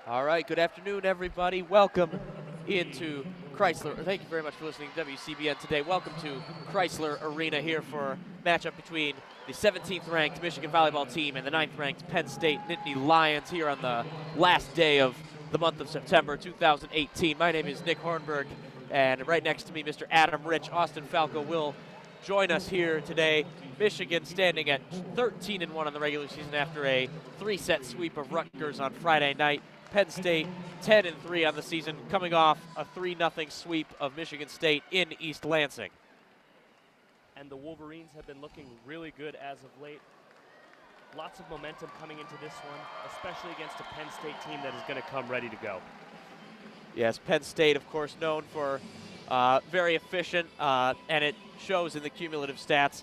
All right, good afternoon, everybody. Welcome into Chrysler. Thank you very much for listening to WCBN today. Welcome to Chrysler Arena here for a matchup between the 17th ranked Michigan volleyball team and the 9th ranked Penn State Nittany Lions here on the last day of the month of September 2018. My name is Nick Hornberg, and right next to me, Mr. Adam Rich. Austin Falco will join us here today. Michigan standing at 13-1 on the regular season after a 3-set sweep of Rutgers on Friday night. Penn State 10-3 on the season, coming off a 3-0 sweep of Michigan State in East Lansing. And the Wolverines have been looking really good as of late. Lots of momentum coming into this one, especially against a Penn State team that is going to come ready to go. Yes, Penn State, of course, known for very efficient, and it shows in the cumulative stats.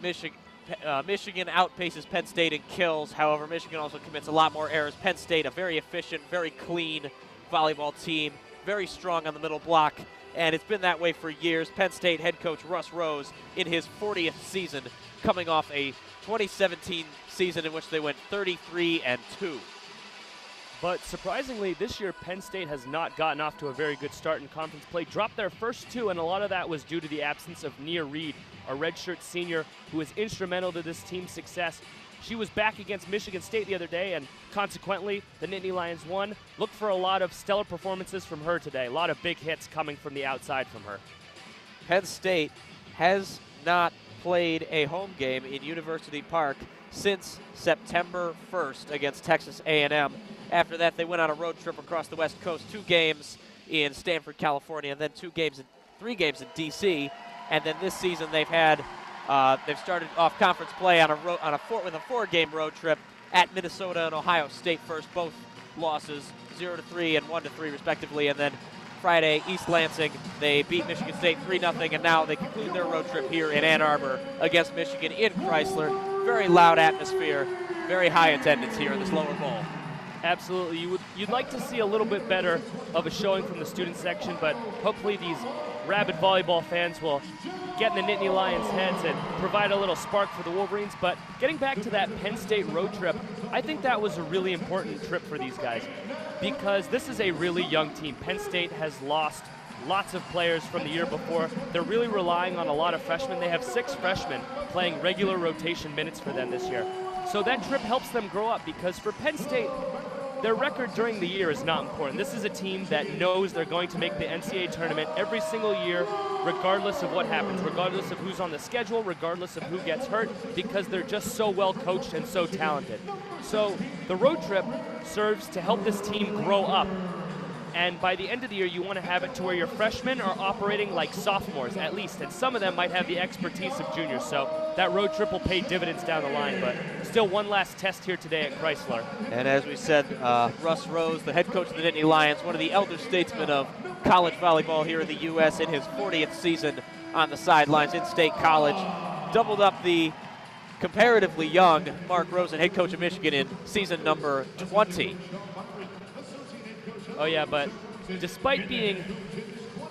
Michigan outpaces Penn State in kills. However, Michigan also commits a lot more errors. Penn State, a very efficient, very clean volleyball team, very strong on the middle block, and it's been that way for years. Penn State head coach Russ Rose in his 40th season, coming off a 2017 season in which they went 33-2. But surprisingly, this year Penn State has not gotten off to a very good start in conference play. Dropped their first two, and a lot of that was due to the absence of Nia Reed, a redshirt senior who was instrumental to this team's success. She was back against Michigan State the other day, and consequently, the Nittany Lions won. Look for a lot of stellar performances from her today. A lot of big hits coming from the outside from her. Penn State has not played a home game in University Park since September 1st against Texas A&M. After that, they went on a road trip across the West Coast, 2 games in Stanford, California, and then 3 games in D.C. And then this season, they've started off conference play with a 4-game road trip at Minnesota and Ohio State first, both losses 0-3 and 1-3 respectively. And then Friday, East Lansing, they beat Michigan State 3-0, and now they conclude their road trip here in Ann Arbor against Michigan in Chrysler. Very loud atmosphere, very high attendance here in this lower bowl. Absolutely. You'd like to see a little bit better of a showing from the student section, but hopefully these rabid volleyball fans will get in the Nittany Lions' heads and provide a little spark for the Wolverines. But getting back to that Penn State road trip, I think that was a really important trip for these guys because this is a really young team. Penn State has lost lots of players from the year before. They're really relying on a lot of freshmen. They have 6 freshmen playing regular rotation minutes for them this year. So that trip helps them grow up because for Penn State, their record during the year is not important. This is a team that knows they're going to make the NCAA tournament every single year, regardless of what happens, regardless of who's on the schedule, regardless of who gets hurt, because they're just so well coached and so talented. So the road trip serves to help this team grow up. And by the end of the year, you want to have it to where your freshmen are operating like sophomores, at least. And some of them might have the expertise of juniors. So that road trip will pay dividends down the line. But still one last test here today at Chrysler. And as we said, Russ Rose, the head coach of the Nittany Lions, one of the elder statesmen of college volleyball here in the U.S. in his 40th season on the sidelines in State College. Doubled up the comparatively young Mark Rosen, head coach of Michigan, in season number 20. Oh yeah, but despite being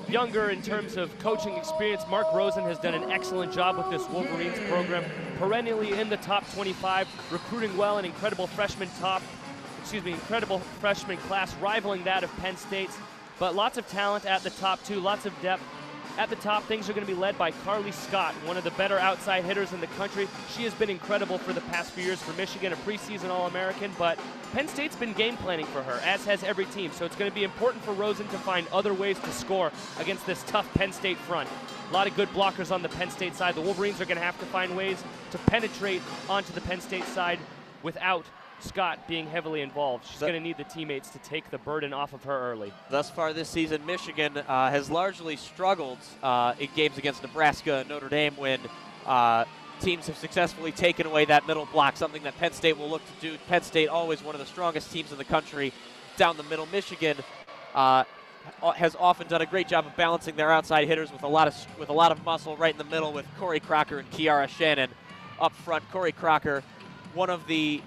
younger in terms of coaching experience, Mark Rosen has done an excellent job with this Wolverines program, perennially in the top 25, recruiting well, an incredible freshman class, rivaling that of Penn State's. But lots of talent at the top too, lots of depth. At the top, things are going to be led by Carly Scott, one of the better outside hitters in the country. She has been incredible for the past few years for Michigan, a preseason All-American, but Penn State's been game planning for her, as has every team. So it's going to be important for Rosen to find other ways to score against this tough Penn State front. A lot of good blockers on the Penn State side. The Wolverines are going to have to find ways to penetrate onto the Penn State side without Scott being heavily involved. She's going to need the teammates to take the burden off of her early. Thus far this season, Michigan has largely struggled in games against Nebraska and Notre Dame when teams have successfully taken away that middle block, something that Penn State will look to do. Penn State, always one of the strongest teams in the country down the middle. Michigan has often done a great job of balancing their outside hitters with a lot of muscle right in the middle, with Corey Crocker and Kiara Shannon up front. Corey Crocker, one of the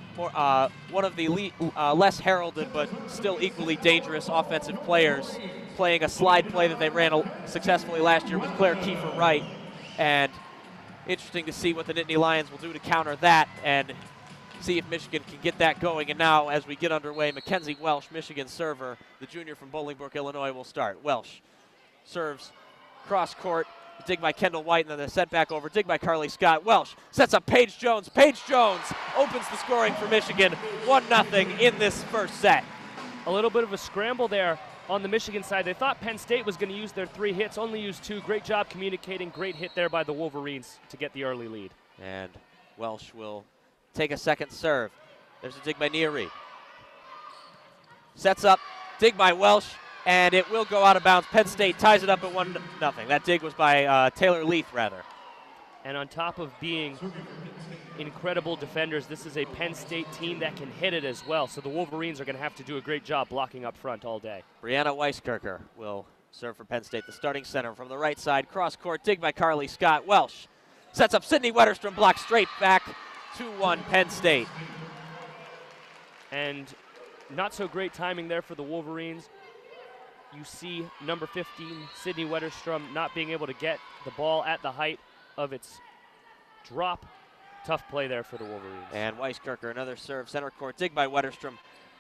less heralded but still equally dangerous offensive players, playing a slide play that they ran successfully last year with Claire Kiefer Wright. And interesting to see what the Nittany Lions will do to counter that and see if Michigan can get that going. And now, as we get underway, Mckenzie Welsh, Michigan server, the junior from Bolingbrook, Illinois, will start. Welsh serves cross court, dig by Kendall White, and then the set back over, dig by Carly Scott. Welsh sets up Paige Jones. Paige Jones opens the scoring for Michigan, 1-0 in this first set. A little bit of a scramble there on the Michigan side. They thought Penn State was going to use their 3 hits, only used 2. Great job communicating, great hit there by the Wolverines to get the early lead. And Welsh will take a second serve. There's a dig by Nia Reed. Sets up, dig by Welsh, and it will go out of bounds. Penn State ties it up at 1-0. That dig was by Taylor Leith, rather. And on top of being incredible defenders, this is a Penn State team that can hit it as well. So the Wolverines are going to have to do a great job blocking up front all day. Brianna Weiskircher will serve for Penn State, the starting center from the right side. Cross court, dig by Carly Scott. Welsh sets up Sydney Wetterstrom, blocked straight back. 2-1 Penn State. And not so great timing there for the Wolverines. You see number 15, Sydney Wetterstrom, not being able to get the ball at the height of its drop. Tough play there for the Wolverines. And Weiskircher, another serve, center court, dig by Wetterstrom.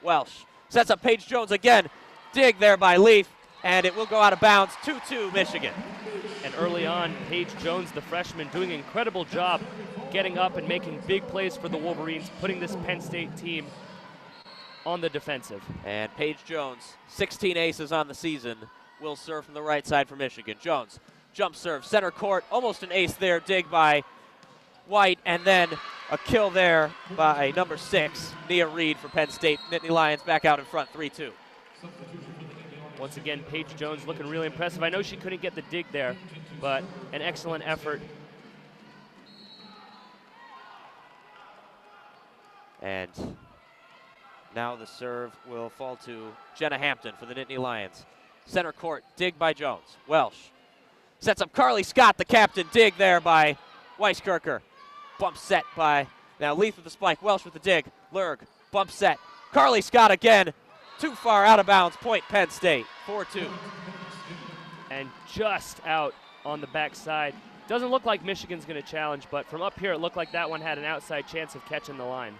Welsh sets up Paige Jones again. Dig there by Leaf, and it will go out of bounds. 2-2 Michigan. And early on, Paige Jones, the freshman, doing an incredible job getting up and making big plays for the Wolverines, putting this Penn State team on the defensive. And Paige Jones, 16 aces on the season, will serve from the right side for Michigan. Jones, jump serve, center court, almost an ace there, dig by White, and then a kill there by number 6, Nia Reed for Penn State. Nittany Lions back out in front, 3-2. Once again, Paige Jones looking really impressive. I know she couldn't get the dig there, but an excellent effort. And now the serve will fall to Jenna Hampton for the Nittany Lions. Center court, dig by Jones. Welsh sets up Carly Scott, the captain. Dig there by Weiskircher. Bump set by, now Leith with the spike. Welsh with the dig. Lurg, bump set. Carly Scott again. Too far out of bounds. Point Penn State, 4-2. And just out on the backside. Doesn't look like Michigan's going to challenge, but from up here it looked like that one had an outside chance of catching the line.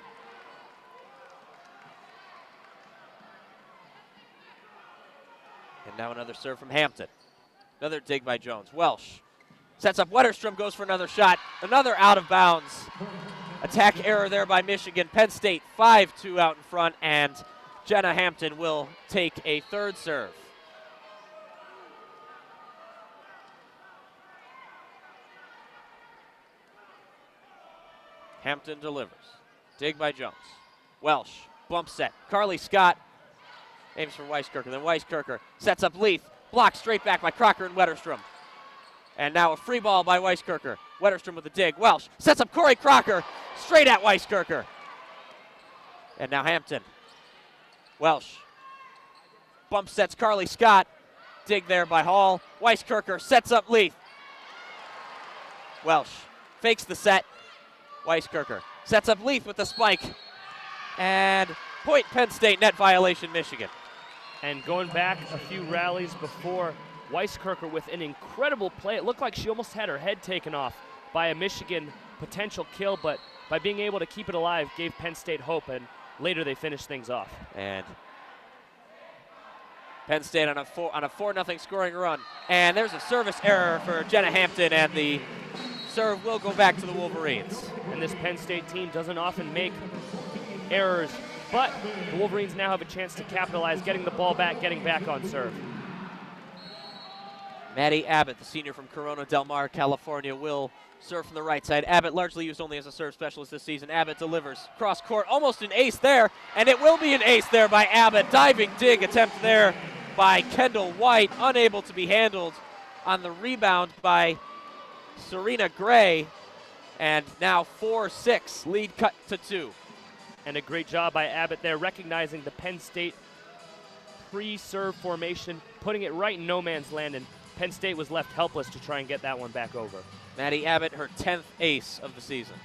And now another serve from Hampton. Another dig by Jones. Welsh sets up Wetterstrom, goes for another shot. Another out of bounds. Attack error there by Michigan. Penn State 5-2 out in front, and Jenna Hampton will take a third serve. Hampton delivers. Dig by Jones. Welsh, bump set. Carly Scott aims for Weiskircher. Then Weiskircher sets up Leith. Blocked straight back by Crocker and Wetterstrom. And now a free ball by Weiskircher. Wetterstrom with a dig. Welsh sets up Corey Crocker straight at Weiskircher. And now Hampton. Welsh bump sets Carly Scott. Dig there by Hall. Weiskircher sets up Leith. Welsh fakes the set. Weiskircher sets up Leith with the spike. And point Penn State, net violation Michigan. And going back a few rallies before, Weiskircher with an incredible play. It looked like she almost had her head taken off by a Michigan potential kill, but by being able to keep it alive gave Penn State hope, and later they finished things off. And Penn State on a 4-0 scoring run. And there's a service error for Jenna Hampton, and the serve will go back to the Wolverines. And this Penn State team doesn't often make errors, but the Wolverines now have a chance to capitalize, getting the ball back, getting back on serve. Maddie Abbott, the senior from Corona Del Mar, California, will serve from the right side. Abbott largely used only as a serve specialist this season. Abbott delivers cross court, almost an ace there, and it will be an ace there by Abbott. Diving dig attempt there by Kendall White, unable to be handled on the rebound by Serena Gray. And now 4-6, lead cut to 2. And a great job by Abbott there, recognizing the Penn State pre-serve formation, putting it right in no man's land, and Penn State was left helpless to try and get that one back over. Maddie Abbott, her 10th ace of the season.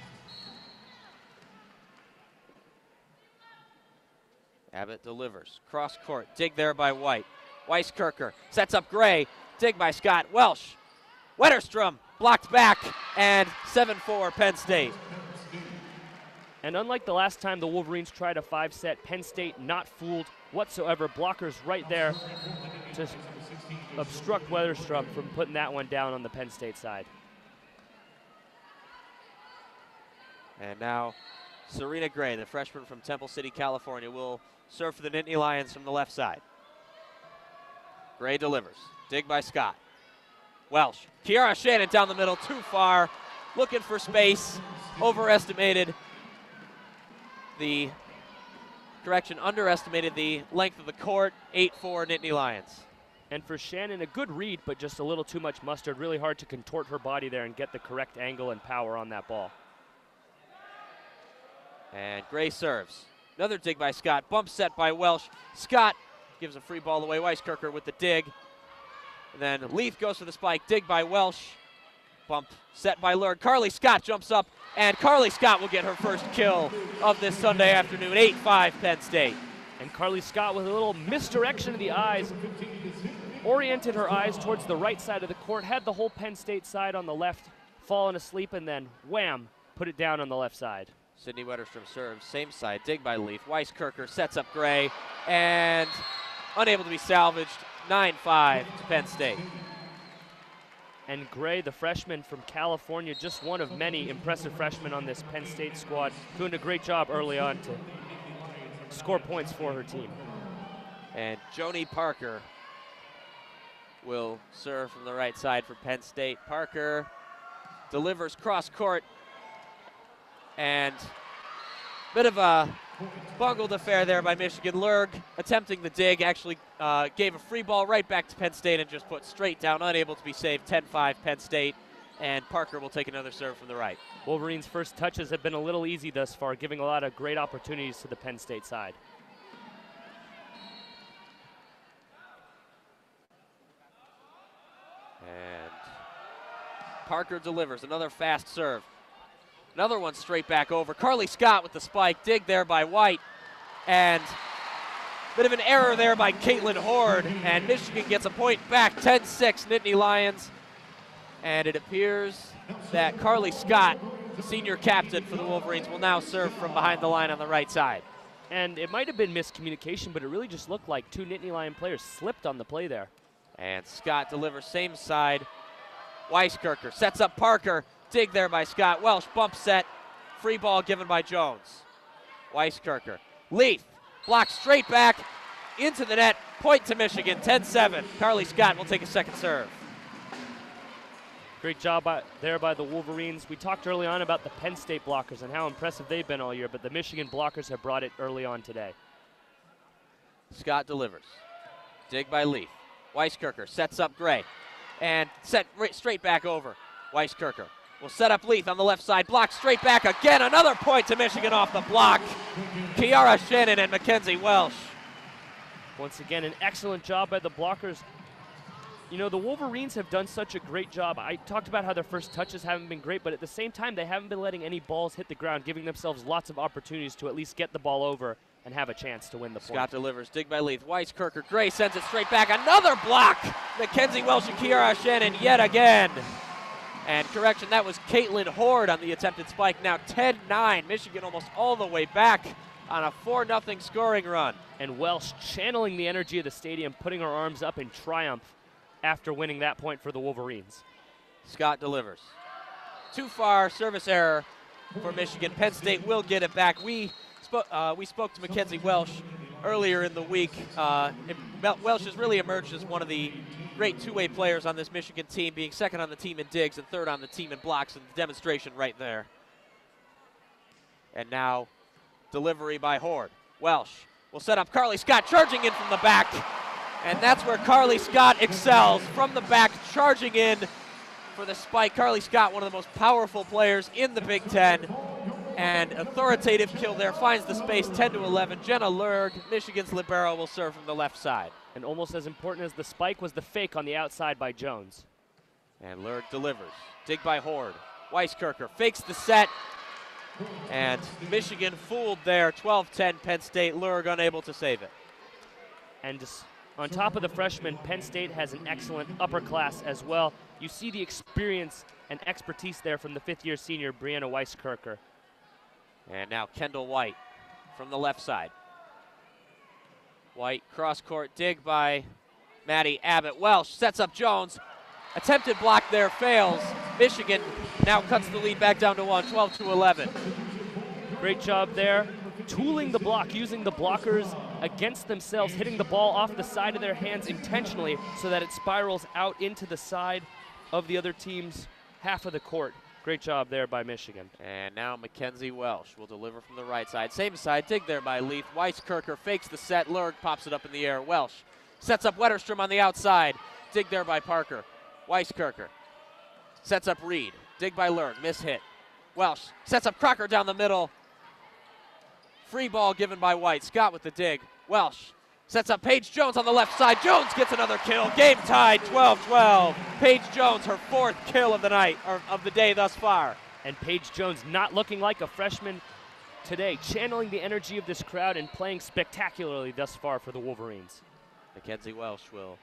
Abbott delivers. Cross court, dig there by White. Weiskircher sets up Gray, dig by Scott. Welsh, Wetterstrom blocked back, and 7-4 Penn State. And unlike the last time the Wolverines tried a 5-set, Penn State not fooled whatsoever. Blockers right there to obstruct Weatherstruck from putting that one down on the Penn State side. And now Serena Gray, the freshman from Temple City, California, will serve for the Nittany Lions from the left side. Gray delivers. Dig by Scott. Welsh. Kiara Shannon down the middle, too far. Looking for space. Underestimated the length of the court. 8-4 Nittany Lions. And for Shannon, a good read, but just a little too much mustard. Really hard to contort her body there and get the correct angle and power on that ball. And Gray serves. Another dig by Scott. Bump set by Welsh. Scott gives a free ball away. Weisskircher with the dig. And then Leith goes for the spike. Dig by Welsh. Bump set by Lurg. Carly Scott jumps up, and Carly Scott will get her first kill of this Sunday afternoon. 8-5 Penn State. And Carly Scott with a little misdirection of the eyes. Oriented her eyes towards the right side of the court. Had the whole Penn State side on the left fallen asleep, and then wham, put it down on the left side. Sydney Wetterstrom serves, same side, dig by Leith. Weisskircher sets up Gray, and unable to be salvaged. 9-5 to Penn State. And Gray, the freshman from California, just one of many impressive freshmen on this Penn State squad, doing a great job early on to score points for her team. And Joni Parker will serve from the right side for Penn State. Parker delivers cross court. And bit of a bungled affair there by Michigan. Lurg attempting the dig, actually gave a free ball right back to Penn State and just put straight down, unable to be saved. 10-5 Penn State, and Parker will take another serve from the right. Wolverines' first touches have been a little easy thus far, giving a lot of great opportunities to the Penn State side. And Parker delivers another fast serve. Another one straight back over. Carly Scott with the spike. Dig there by White. And bit of an error there by Caitlin Horde. And Michigan gets a point back. 10-6 Nittany Lions. And it appears that Carly Scott, the senior captain for the Wolverines, will now serve from behind the line on the right side. And it might have been miscommunication, but it really just looked like two Nittany Lion players slipped on the play there. And Scott delivers same side. Weisskircher sets up Parker. Dig there by Scott. Welsh bump set. Free ball given by Jones. Weisskircher. Leith blocks straight back into the net. Point to Michigan. 10-7. Carly Scott will take a second serve. Great job there by the Wolverines. We talked early on about the Penn State blockers and how impressive they've been all year, but the Michigan blockers have brought it early on today. Scott delivers. Dig by Leith. Weisskircher sets up Gray. And set straight back over. Weisskircher will set up Leith on the left side. Block straight back again. Another point to Michigan off the block. Kiara Shannon and Mckenzie Welsh. Once again, an excellent job by the blockers. You know, the Wolverines have done such a great job. I talked about how their first touches haven't been great, but at the same time, they haven't been letting any balls hit the ground, giving themselves lots of opportunities to at least get the ball over and have a chance to win the point. Scott delivers. Dig by Leith. Weisskircher. Gray sends it straight back. Another block. Mckenzie Welsh and Kiara Shannon yet again. And correction, that was Caitlin Horde on the attempted spike. Now 10-9. Michigan almost all the way back on a 4-0 scoring run. And Welsh channeling the energy of the stadium, putting her arms up in triumph after winning that point for the Wolverines. Scott delivers. Too far, service error for Michigan. Penn State will get it back. We spoke to Mckenzie Welsh earlier in the week. Welsh has really emerged as one of the great two-way players on this Michigan team, being second on the team in digs and third on the team in blocks, and the demonstration right there. And now delivery by Horde. Welsh will set up Carly Scott, charging in from the back. And that's where Carly Scott excels, from the back, charging in for the spike. Carly Scott, one of the most powerful players in the Big Ten. And authoritative kill there, finds the space, 10-11. Jenna Lurg, Michigan's libero, will serve from the left side. And almost as important as the spike was the fake on the outside by Jones. And Lurg delivers. Dig by Horde. Weisskircher fakes the set. And Michigan fooled there, 12-10 Penn State. Lurg unable to save it. And just on top of the freshman, Penn State has an excellent upper class as well. You see the experience and expertise there from the fifth-year senior, Brianna Weisskircher. And now Kendall White from the left side. White cross court dig by Maddie Abbott. Welsh sets up Jones. Attempted block there, fails. Michigan now cuts the lead back down to 1, 12-11. Great job there. Tooling the block, using the blockers against themselves, hitting the ball off the side of their hands intentionally so that it spirals out into the side of the other team's half of the court. Great job there by Michigan. And now Mckenzie Welsh will deliver from the right side. Same side, dig there by Leaf. Weisskircher fakes the set. Lurg pops it up in the air. Welsh sets up Wetterstrom on the outside. Dig there by Parker. Weisskircher sets up Reed. Dig by Lurg. Miss hit. Welsh sets up Crocker down the middle. Free ball given by White. Scott with the dig. Welsh sets up Paige Jones on the left side. Jones gets another kill. Game tied, 12-12. Paige Jones, her 4th kill of the night, or of the day thus far. And Paige Jones not looking like a freshman today, channeling the energy of this crowd and playing spectacularly thus far for the Wolverines. Mackenzie Welsh will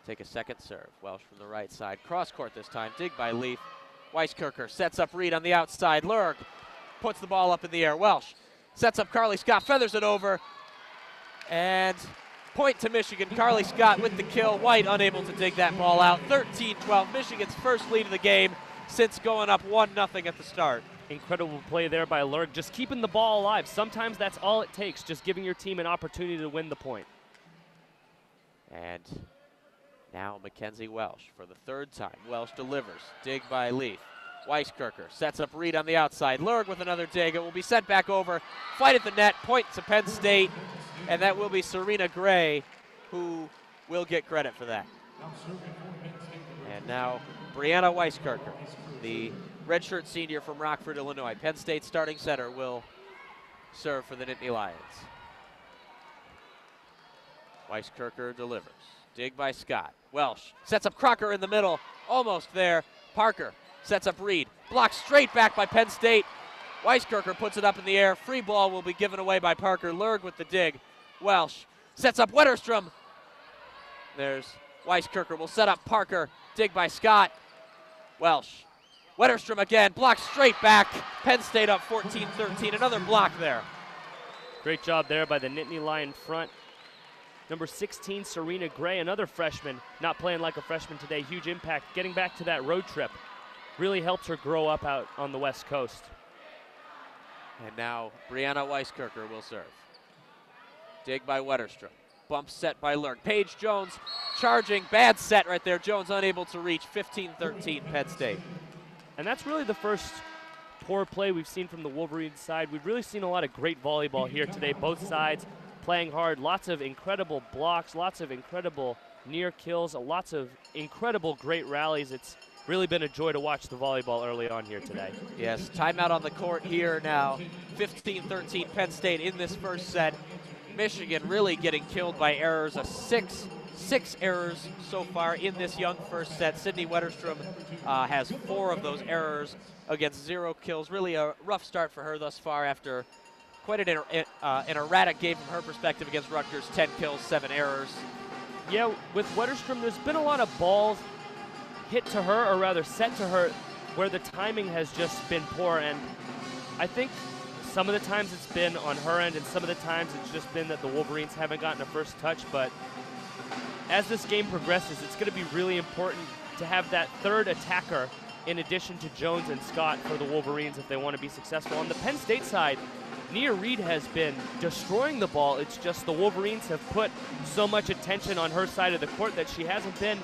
take a second serve. Welsh from the right side. Cross court this time. Dig by Leaf. Weisskircher sets up Reed on the outside. Lurg puts the ball up in the air. Welsh sets up Carly Scott, feathers it over, and point to Michigan. Carly Scott with the kill. White unable to dig that ball out. 13-12, Michigan's first lead of the game since going up 1-0 at the start. Incredible play there by Lurg, just keeping the ball alive. Sometimes that's all it takes, just giving your team an opportunity to win the point. And now Mackenzie Welsh for the 3rd time. Welsh delivers, dig by Leaf. Weisskircher sets up Reed on the outside. Lurg with another dig. It will be sent back over. Fight at the net. Point to Penn State. And that will be Serena Gray who will get credit for that. And now Brianna Weisskircher, the redshirt senior from Rockford, Illinois. Penn State starting center will serve for the Nittany Lions. Weisskircher delivers. Dig by Scott. Welsh sets up Crocker in the middle. Almost there. Parker sets up Reed. Blocked straight back by Penn State. Weisskircher puts it up in the air. Free ball will be given away by Parker. Lurg with the dig. Welsh sets up Wetterstrom. There's Weisskircher will set up Parker. Dig by Scott. Welsh. Wetterstrom again. Blocked straight back. Penn State up 14-13. Another block there. Great job there by the Nittany Lion front. Number 16, Serena Gray, another freshman, not playing like a freshman today. Huge impact. Getting back to that road trip really helps her grow up out on the West Coast. And now Brianna Weisskircher will serve. Dig by Wetterstrom. Bump set by Lurg. Paige Jones charging. Bad set right there. Jones unable to reach. 15-13 Penn State. And that's really the first poor play we've seen from the Wolverines side. We've really seen a lot of great volleyball here today. Both sides playing hard. Lots of incredible blocks. Lots of incredible near kills. Lots of incredible great rallies. It's really been a joy to watch the volleyball early on here today. Yes, timeout on the court here now. 15-13 Penn State in this first set. Michigan really getting killed by errors. Six errors so far in this young first set. Sydney Wetterstrom has 4 of those errors against 0 kills. Really a rough start for her thus far after quite an erratic game from her perspective against Rutgers. 10 kills, 7 errors. Yeah, with Wetterstrom, there's been a lot of balls hit to her, or rather set to her, where the timing has just been poor. And I think some of the times it's been on her end, and some of the times it's just been that the Wolverines haven't gotten a first touch. But as this game progresses, it's going to be really important to have that third attacker in addition to Jones and Scott for the Wolverines if they want to be successful. On the Penn State side, Nia Reed has been destroying the ball. It's just the Wolverines have put so much attention on her side of the court that she hasn't been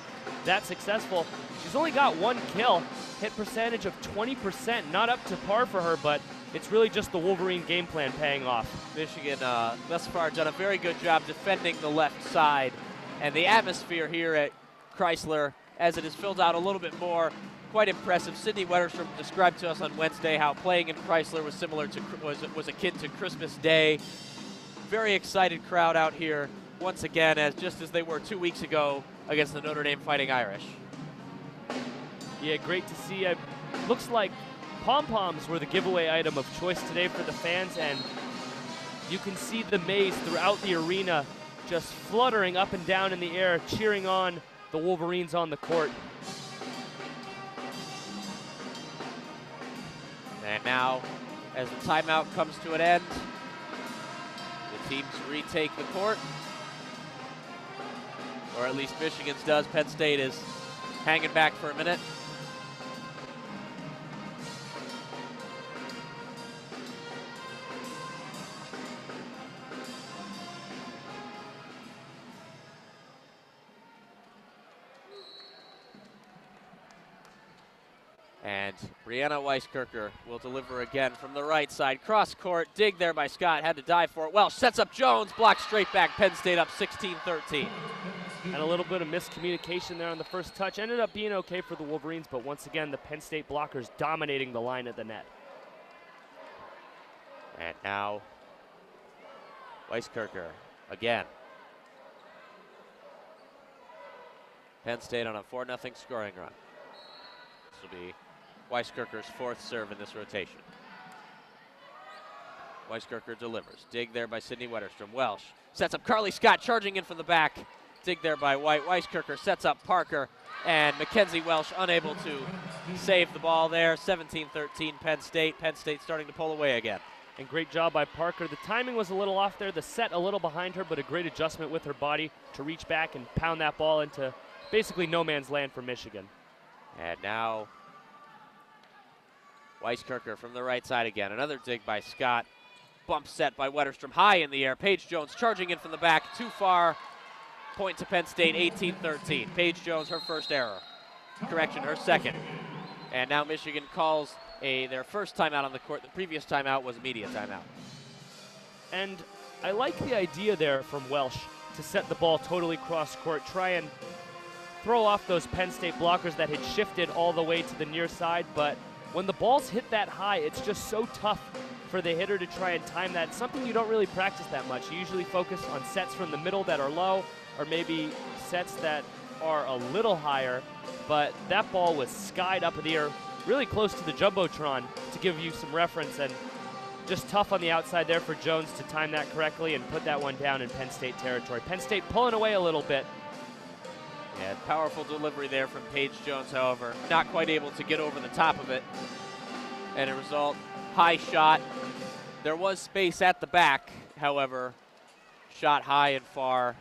that successful. She's only got 1 kill, hit percentage of 20%, not up to par for her, but it's really just the Wolverine game plan paying off. Michigan Thus far done a very good job defending the left side, and the atmosphere here at Chrysler, as it is filled out a little bit more, quite impressive. Sydney Wetterstrom described to us on Wednesday how playing in Chrysler was similar to was akin to Christmas Day. Very excited crowd out here once again, just as they were 2 weeks ago against the Notre Dame Fighting Irish. Yeah, great to see. Looks like Pom-Poms were the giveaway item of choice today for the fans, and you can see the maze throughout the arena just fluttering up and down in the air, cheering on the Wolverines on the court. And now as the timeout comes to an end. The teams retake the court. Or at least Michigan's does. Penn State is hanging back for a minute. And Brianna Weisskircher will deliver again from the right side. Cross court, dig there by Scott, had to dive for it. Welsh sets up Jones, blocked straight back. Penn State up 16-13. And a little bit of miscommunication there on the first touch. Ended up being okay for the Wolverines, but once again, the Penn State blockers dominating the line at the net. And now, Weisskircher again. Penn State on a 4-0 scoring run. This will be Weisskircher's fourth serve in this rotation. Weisskircher delivers. Dig there by Sydney Wetterstrom. Welsh sets up Carly Scott, charging in from the back. Dig there by White. Weisskircher sets up Parker, and Mckenzie Welsh unable to save the ball there. 17-13 Penn State. Penn State starting to pull away again. And great job by Parker. The timing was a little off there. The set a little behind her, but a great adjustment with her body to reach back and pound that ball into basically no man's land for Michigan. And now Weisskircher from the right side again. Another dig by Scott. Bump set by Wetterstrom high in the air. Paige Jones charging in from the back. Too far. Point to Penn State, 18-13. Paige Jones, her first error. Correction, her second. And now Michigan calls their first timeout on the court. The previous timeout was a media timeout. And I like the idea there from Welsh to set the ball totally cross court, try and throw off those Penn State blockers that had shifted all the way to the near side, but when the balls hit that high, it's just so tough for the hitter to try and time that. It's something you don't really practice that much. You usually focus on sets from the middle that are low, or maybe sets that are a little higher, but that ball was skied up in the air, really close to the Jumbotron, to give you some reference, and just tough on the outside there for Jones to time that correctly and put that one down in Penn State territory. Penn State pulling away a little bit. Yeah, powerful delivery there from Paige Jones, however, not quite able to get over the top of it. And a result, high shot. There was space at the back, however, shot high and far.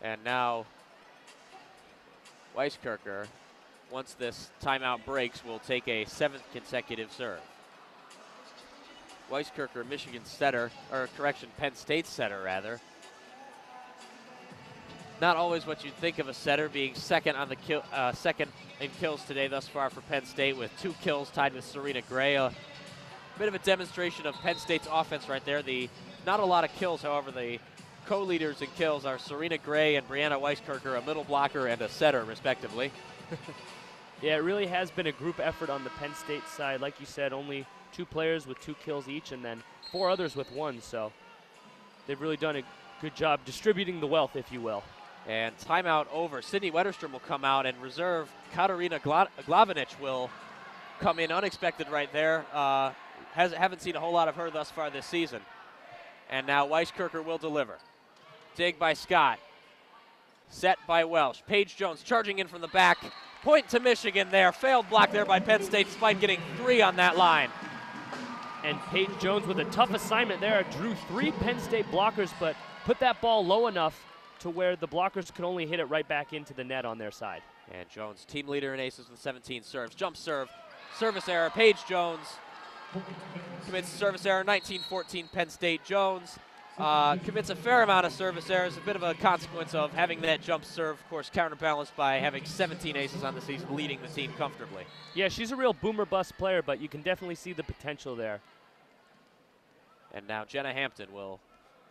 And now Weisskircher, once this timeout breaks, will take a 7th consecutive serve. Weisskircher, Michigan setter, or correction, Penn State setter rather. Not always what you'd think of a setter, being second on the second in kills today thus far for Penn State, with 2 kills tied with Serena Gray. A bit of a demonstration of Penn State's offense right there. Not a lot of kills, however, the co-leaders in kills are Serena Gray and Brianna Weisskircher, a middle blocker and a setter, respectively. Yeah, it really has been a group effort on the Penn State side. Like you said, only 2 players with 2 kills each, and then 4 others with 1. So they've really done a good job distributing the wealth, if you will. And timeout over. Sydney Wetterstrom will come out, and reserve Katarina Glavinich will come in unexpected right there. Haven't seen a whole lot of her thus far this season. And now Weisskircher will deliver. Dig by Scott. Set by Welsh. Paige Jones charging in from the back. Point to Michigan there. Failed block there by Penn State, despite getting 3 on that line. And Paige Jones with a tough assignment there. Drew 3 Penn State blockers, but put that ball low enough to where the blockers could only hit it right back into the net on their side. And Jones, team leader in aces with 17 serves. Jump serve. Service error. Paige Jones commits service error. 19-14 Penn State. Jones commits a fair amount of service errors. A bit of a consequence of having that jump serve, of course, counterbalanced by having 17 aces on the season, leading the team comfortably. Yeah, she's a real boomer bust player, but you can definitely see the potential there. And now Jenna Hampton will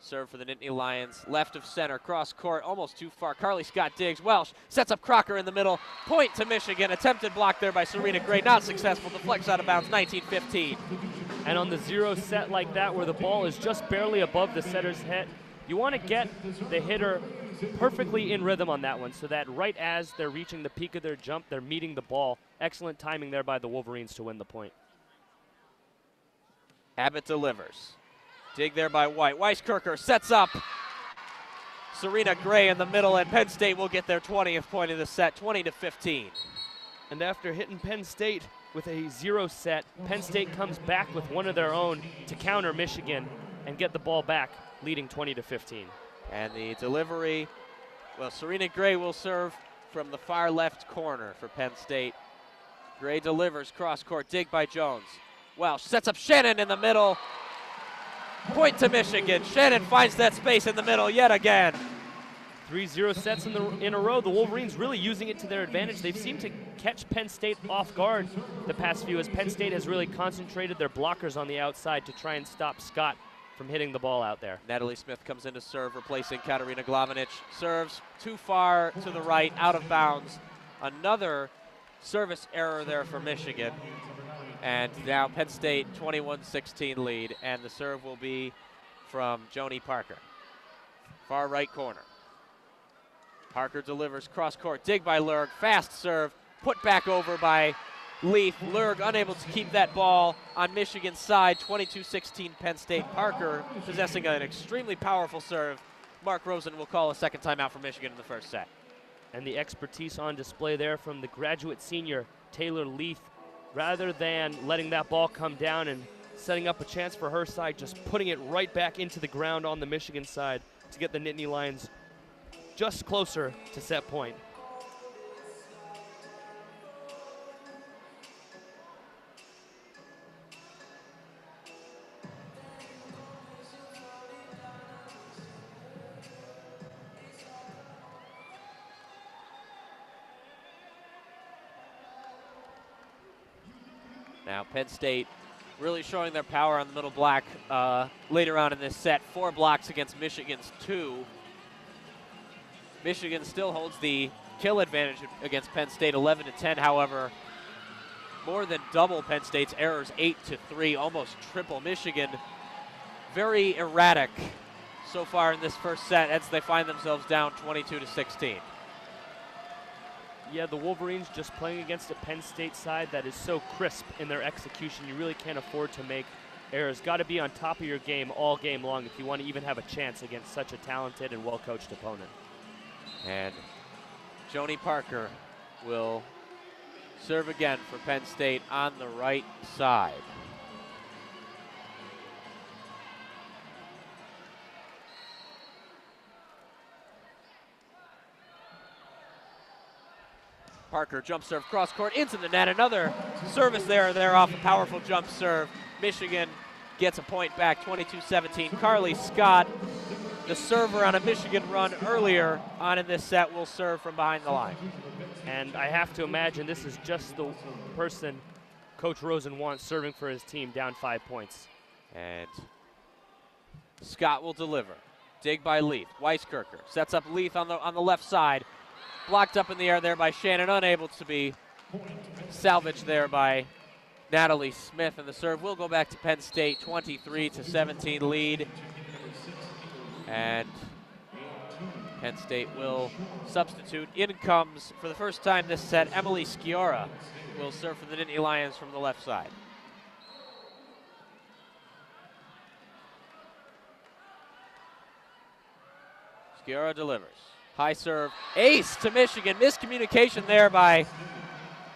serve for the Nittany Lions. Left of center, cross court, almost too far. Carly Scott digs. Welsh sets up Crocker in the middle. Point to Michigan. Attempted block there by Serena Gray. Not successful. Deflects out of bounds. 19-15. And on the 0 set like that, where the ball is just barely above the setter's head, you want to get the hitter perfectly in rhythm on that one, so that right as they're reaching the peak of their jump, they're meeting the ball. Excellent timing there by the Wolverines to win the point. Abbott delivers. Dig there by White. Weisskircher sets up Serena Gray in the middle, and Penn State will get their 20th point of the set, 20-15. And after hitting Penn State with a 0 set. Penn State comes back with one of their own to counter Michigan and get the ball back, leading 20-15. And the delivery, well, Serena Gray will serve from the far left corner for Penn State. Gray delivers cross court, dig by Jones. Welsh sets up Shannon in the middle. Point to Michigan. Shannon finds that space in the middle yet again. 3 0 sets in a row. The Wolverines really using it to their advantage. They've seemed to catch Penn State off guard the past few, as Penn State has really concentrated their blockers on the outside to try and stop Scott from hitting the ball out there. Natalie Smith comes in to serve, replacing Katarina Glavinic. Serves too far to the right, out of bounds. Another service error there for Michigan. And now Penn State 21-16 lead, and the serve will be from Joni Parker. Far right corner. Parker delivers cross court, dig by Lurg, fast serve, put back over by Leaf. Lurg unable to keep that ball on Michigan's side. 22-16 Penn State. Parker possessing an extremely powerful serve. Mark Rosen will call a second timeout for Michigan in the first set. And the expertise on display there from the graduate senior Taylor Leaf. Rather than letting that ball come down and setting up a chance for her side, just putting it right back into the ground on the Michigan side to get the Nittany Lions just closer to set point. Now Penn State really showing their power on the middle block later on in this set. 4 blocks against Michigan's 2. Michigan still holds the kill advantage against Penn State, 11-10. However, more than double Penn State's errors, 8-3, almost triple. Michigan very erratic so far in this first set as they find themselves down 22-16. Yeah, the Wolverines just playing against a Penn State side that is so crisp in their execution. You really can't afford to make errors. Got to be on top of your game all game long if you want to even have a chance against such a talented and well-coached opponent. And Joni Parker will serve again for Penn State on the right side. Parker jump serve cross court into the net. Another service there off a powerful jump serve. Michigan gets a point back, 22-17. Carly Scott, the server on a Michigan run earlier on in this set, will serve from behind the line. And I have to imagine this is just the person Coach Rosen wants serving for his team down 5 points. And Scott will deliver. Dig by Leith. Weisskircher sets up Leith on the left side. Blocked up in the air there by Shannon, unable to be salvaged there by Natalie Smith. And the serve will go back to Penn State, 23-17 lead. And Penn State will substitute. In comes, for the first time this set, Emily Sciorra will serve for the Nittany Lions from the left side. Sciorra delivers. High serve, ace to Michigan. Miscommunication there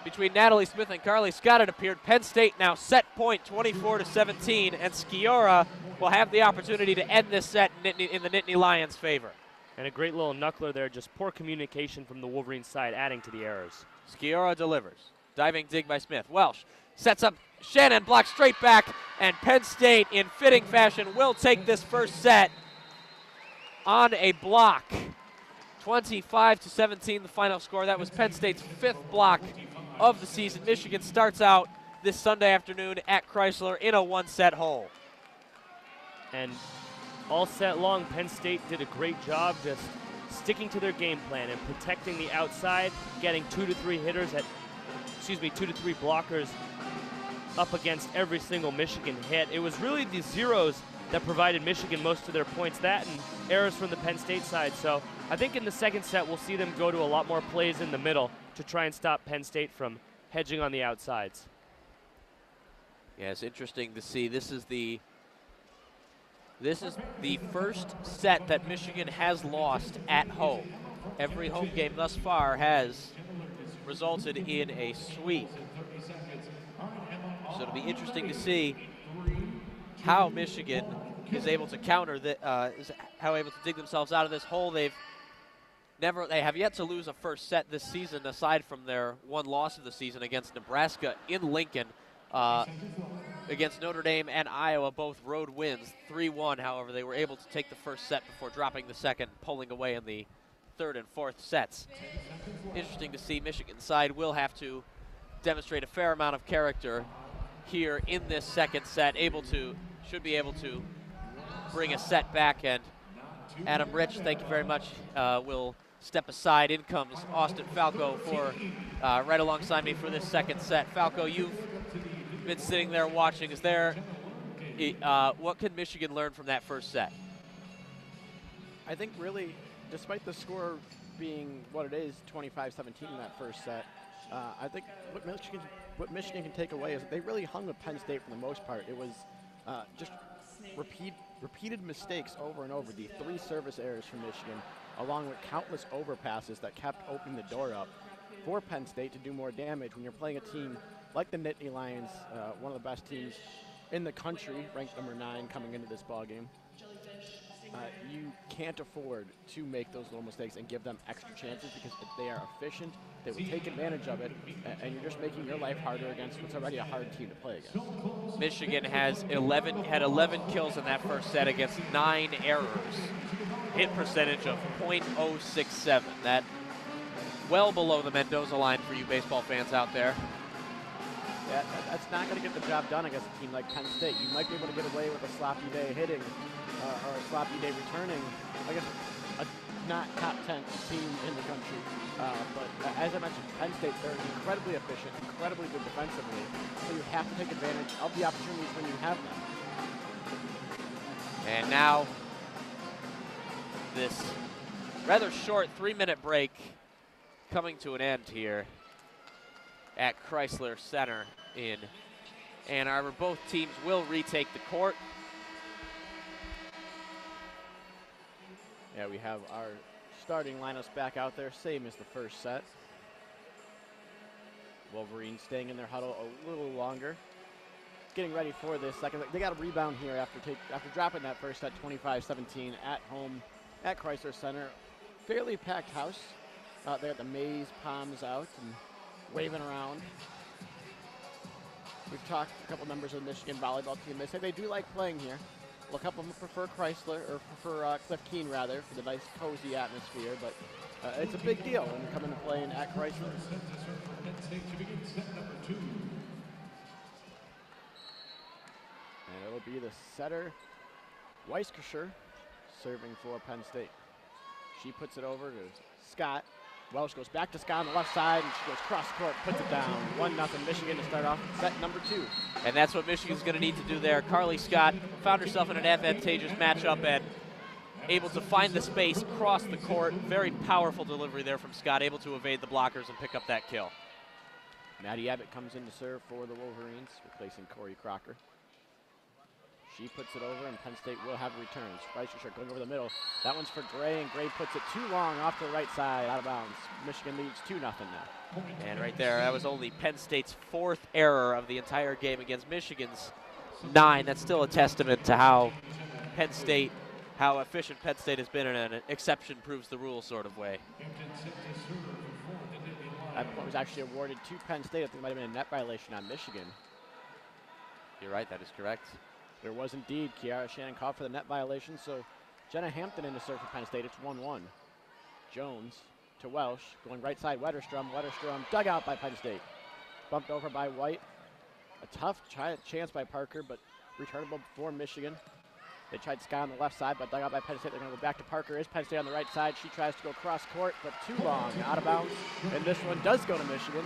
between Natalie Smith and Carly Scott, it appeared. Penn State now set point, 24-17, and Sciorra will have the opportunity to end this set in the Nittany Lions' favor. And a great little knuckler there, just poor communication from the Wolverines side, adding to the errors. Sciorra delivers. Diving dig by Smith. Welsh sets up Shannon, blocks straight back, and Penn State, in fitting fashion, will take this first set on a block. 25-17 the final score. That was Penn State's 5th block of the season. Michigan starts out this Sunday afternoon at Chrysler in a 1-set hole. And all set long, Penn State did a great job just sticking to their game plan and protecting the outside, getting 2 to 3 blockers up against every single Michigan hit. It was really the zeros that provided Michigan most of their points, that and errors from the Penn State side. So I think in the second set we'll see them go to a lot more plays in the middle to try and stop Penn State from hedging on the outsides. Yeah, it's interesting to see. This is the first set that Michigan has lost at home. Every home game thus far has resulted in a sweep. So it'll be interesting to see how Michigan is able to counter that, how able to dig themselves out of this hole. They have yet to lose a first set this season, aside from their one loss of the season against Nebraska in Lincoln. Against Notre Dame and Iowa, both road wins, 3-1. However, they were able to take the first set before dropping the second, pulling away in the third and fourth sets. Interesting to see. Michigan's side will have to demonstrate a fair amount of character here in this second set. Should be able to bring a set back, and Adam Rich, thank you very much, will step aside. In comes Austin Falco for right alongside me for this second set. Falco, you've been sitting there watching. Is there, what can Michigan learn from that first set? I think really, despite the score being what it is, 25-17 in that first set, I think what Michigan can take away is that they really hung with Penn State for the most part. It was just repeated mistakes over and over. The 3 service errors from Michigan, along with countless overpasses that kept opening the door up for Penn State to do more damage when you're playing a team like the Nittany Lions, one of the best teams in the country, ranked number 9 coming into this ballgame. You can't afford to make those little mistakes and give them extra chances, because if they are efficient, they will take advantage of it, and you're just making your life harder against what's already a hard team to play against. Michigan had 11 kills in that first set against 9 errors. Hit percentage of .067. That well below the Mendoza line for you baseball fans out there. Yeah, that's not going to get the job done against a team like Penn State. You might be able to get away with a sloppy day hitting or a sloppy day returning against a not top 10 team in the country. But as I mentioned, Penn State, they're incredibly efficient, incredibly good defensively. So you have to take advantage of the opportunities when you have them. And now this rather short 3-minute break coming to an end here at Crisler Center in Ann Arbor. Both teams will retake the court. Yeah, we have our starting lineups back out there, same as the first set. Wolverines staying in their huddle a little longer, getting ready for this second. They got a rebound here after dropping that first set 25-17 at home at Crisler Center. Fairly packed house. They got the maize palms out and waving around. We've talked to a couple members of the Michigan volleyball team. They say they do like playing here. Well, a couple of them prefer Chrysler, or prefer Cliff Keen rather, for the nice cozy atmosphere, but it's a big deal when you come in and play at Chrysler. And it'll be the setter, Weiskircher, serving for Penn State. She puts it over to Scott. Welsh goes back to Scott on the left side, and she goes cross court, puts it down. 1-0 Michigan to start off set number 2. And that's what Michigan's going to need to do there. Carly Scott found herself in an advantageous matchup and able to find the space, cross the court. Very powerful delivery there from Scott, able to evade the blockers and pick up that kill. Maddie Abbott comes in to serve for the Wolverines, replacing Corey Crocker. She puts it over, and Penn State will have returns. Weiskircher going over the middle. That one's for Gray, and Gray puts it too long off the right side, out of bounds. Michigan leads 2-0 now. And right there, that was only Penn State's 4th error of the entire game against Michigan's 9. That's still a testament to how efficient Penn State has been in an exception proves the rule sort of way. That point was actually awarded to Penn State. I think it might have been a net violation on Michigan. You're right, that is correct. There was indeed. Kiara Shannon called for the net violation, so Jenna Hampton in to serve for Penn State. It's 1-1. Jones to Welsh, going right side, Wetterstrom. Wetterstrom dug out by Penn State. Bumped over by White. A tough chance by Parker, but returnable for Michigan. They tried Scott on the left side, but dug out by Penn State. They're going to go back to Parker. Is Penn State on the right side? She tries to go cross court, but too long, out of bounds. And this one does go to Michigan.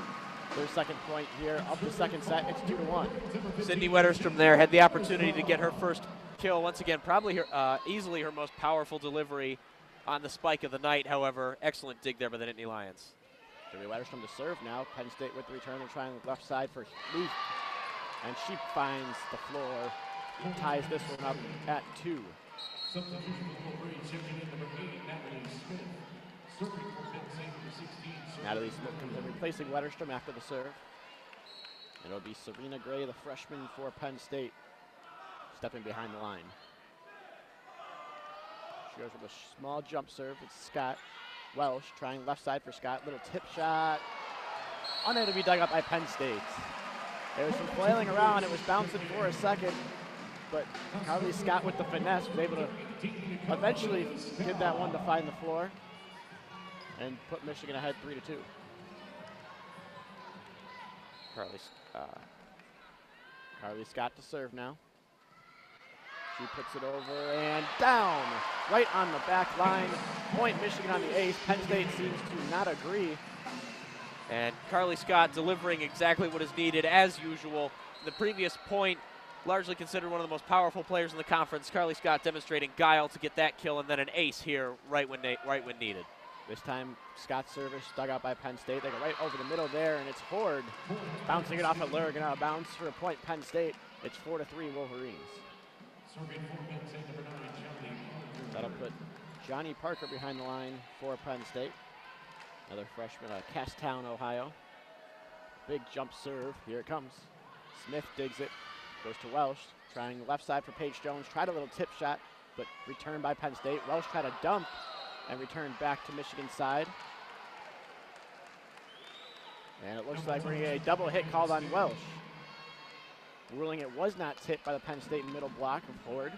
Their second point here of the second set. It's 2-1. Sydney Wetterstrom there had the opportunity to get her first kill once again. Probably easily her most powerful delivery on the spike of the night. However, excellent dig there by the Nittany Lions. Sydney Wetterstrom to serve now. Penn State with the return. They're trying the left side for Leaf. And she finds the floor. And ties this one up at 2. Natalie Smith comes in replacing Wetterstrom after the serve. It'll be Serena Gray, the freshman for Penn State, stepping behind the line. She goes with a small jump serve. It's Scott Welsh trying left side for Scott. Little tip shot. Unable to be dug up by Penn State. There was some flailing around. It was bouncing for a second, but Carly Scott with the finesse was able to eventually get that one to find the floor and put Michigan ahead 3-2. Carly Scott to serve now. She puts it over and down, right on the back line. Point Michigan on the ace. Penn State seems to not agree. And Carly Scott delivering exactly what is needed as usual. The previous point, largely considered one of the most powerful players in the conference. Carly Scott demonstrating guile to get that kill, and then an ace here right when needed. This time, Scott's service dug out by Penn State. They go right over the middle there, and it's Horde bouncing it off of Lurg and out of bounds for a point Penn State. It's 4-3 Wolverines. That'll put Johnny Parker behind the line for Penn State. Another freshman out of Casstown, Ohio. Big jump serve. Here it comes. Smith digs it. Goes to Welsh. Trying left side for Paige Jones. Tried a little tip shot, but returned by Penn State. Welsh tried a dump and returned back to Michigan's side. And it looks like we're going to get a double hit called on Welsh. Ruling it was not tipped by the Penn State middle block of Horde.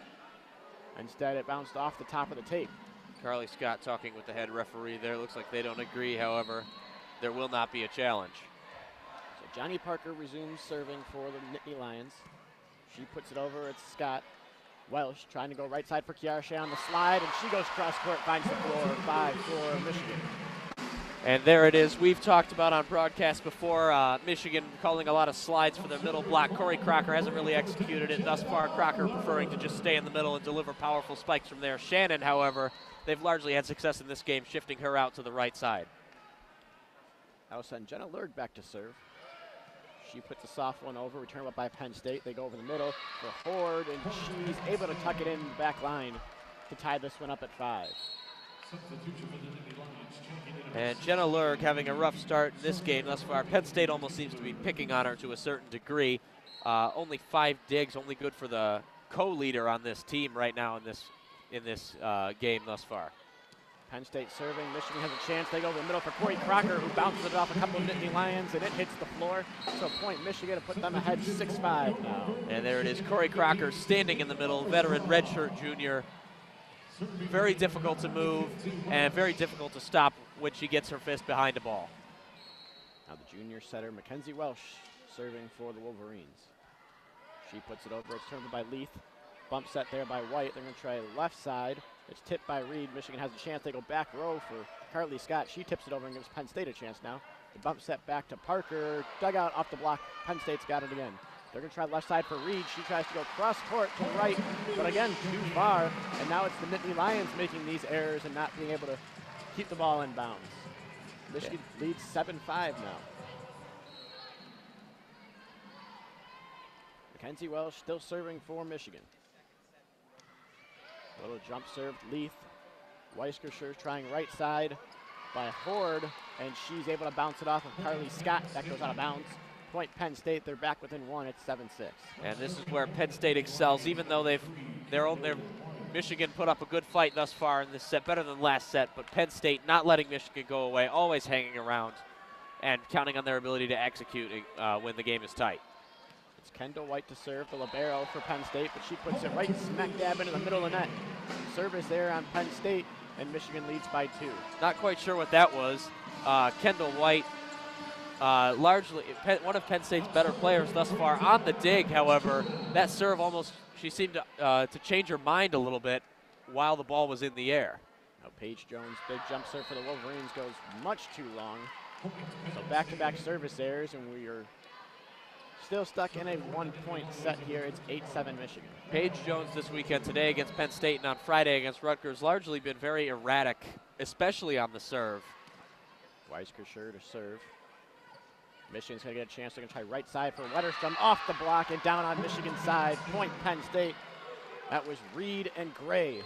Instead, it bounced off the top of the tape. Carly Scott talking with the head referee there. Looks like they don't agree, however. There will not be a challenge. So Johnny Parker resumes serving for the Nittany Lions. She puts it over. It's Scott Welsh trying to go right side for Kiara Shea on the slide, and she goes cross court, finds the floor, 5-4 Michigan. And there it is. We've talked about on broadcast before, Michigan calling a lot of slides for their middle block. Corey Crocker hasn't really executed it thus far. Crocker preferring to just stay in the middle and deliver powerful spikes from there. Shannon, however, they've largely had success in this game, shifting her out to the right side. That'll send Jenna Lurg back to serve. She puts a soft one over, returned up by Penn State. They go over the middle for Horde, and she's able to tuck it in the back line to tie this one up at 5. And Jenna Lurg having a rough start in this game thus far. Penn State almost seems to be picking on her to a certain degree. Only 5 digs, only good for the co-leader on this team right now in this game thus far. Penn State serving. Michigan has a chance. They go over the middle for Corey Crocker, who bounces it off a couple of Nittany Lions, and it hits the floor. So point Michigan to put them ahead 6-5 now. And there it is. Corey Crocker standing in the middle, veteran redshirt junior. Very difficult to move and very difficult to stop when she gets her fist behind a ball. Now the junior setter, Mckenzie Welsh, serving for the Wolverines. She puts it over. It's turned by Leith. Bump set there by White. They're going to try left side. It's tipped by Reed. Michigan has a chance. They go back row for Carly Scott. She tips it over and gives Penn State a chance now. The bump set back to Parker. Dug out off the block. Penn State's got it again. They're going to try left side for Reed. She tries to go cross court to the right, but again, too far. And now it's the Nittany Lions making these errors and not being able to keep the ball in bounds. Michigan leads 7-5 now. Mckenzie Welsh still serving for Michigan. Little jump serve, Leith. Weiskerscher trying right side by Horde, and she's able to bounce it off of Carly Scott. That goes out of bounds. Point Penn State, they're back within 1, it's 7-6. And this is where Penn State excels, even though Michigan put up a good fight thus far in this set, better than last set, but Penn State not letting Michigan go away, always hanging around and counting on their ability to execute when the game is tight. It's Kendall White to serve, the libero for Penn State, but she puts it right smack dab into the middle of the net. Service there on Penn State, and Michigan leads by 2. Not quite sure what that was. Kendall White, largely one of Penn State's better players thus far. On the dig, however, that serve almost, she seemed to change her mind a little bit while the ball was in the air. Now Paige Jones, big jump serve for the Wolverines, goes much too long. So back-to-back service errors, and we are still stuck in a 1-point set here. It's 8-7 Michigan. Paige Jones this weekend, today against Penn State and on Friday against Rutgers, largely been very erratic, especially on the serve. Weiskerscher to serve. Michigan's going to get a chance. They're going to try right side for Wetterstrom off the block and down on Michigan's side. Point Penn State. That was Reed and Gray.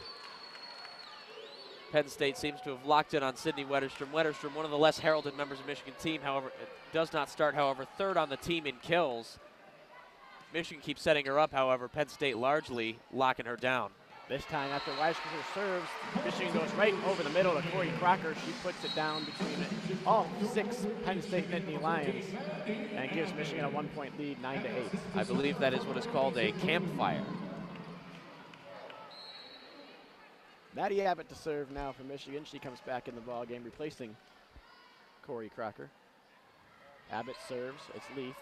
Penn State seems to have locked in on Sydney Wetterstrom. Wetterstrom, one of the less heralded members of Michigan team, however, does not start, however, third on the team in kills. Michigan keeps setting her up, however, Penn State largely locking her down. This time after Weiskircher serves, Michigan goes right over the middle to Corey Crocker. She puts it down between all 6 Penn State Nittany Lions and gives Michigan a 1-point lead, 9-8. I believe that is what is called a campfire. Maddie Abbott to serve now for Michigan. She comes back in the ball game, replacing Corey Crocker. Abbott serves. It's Leith.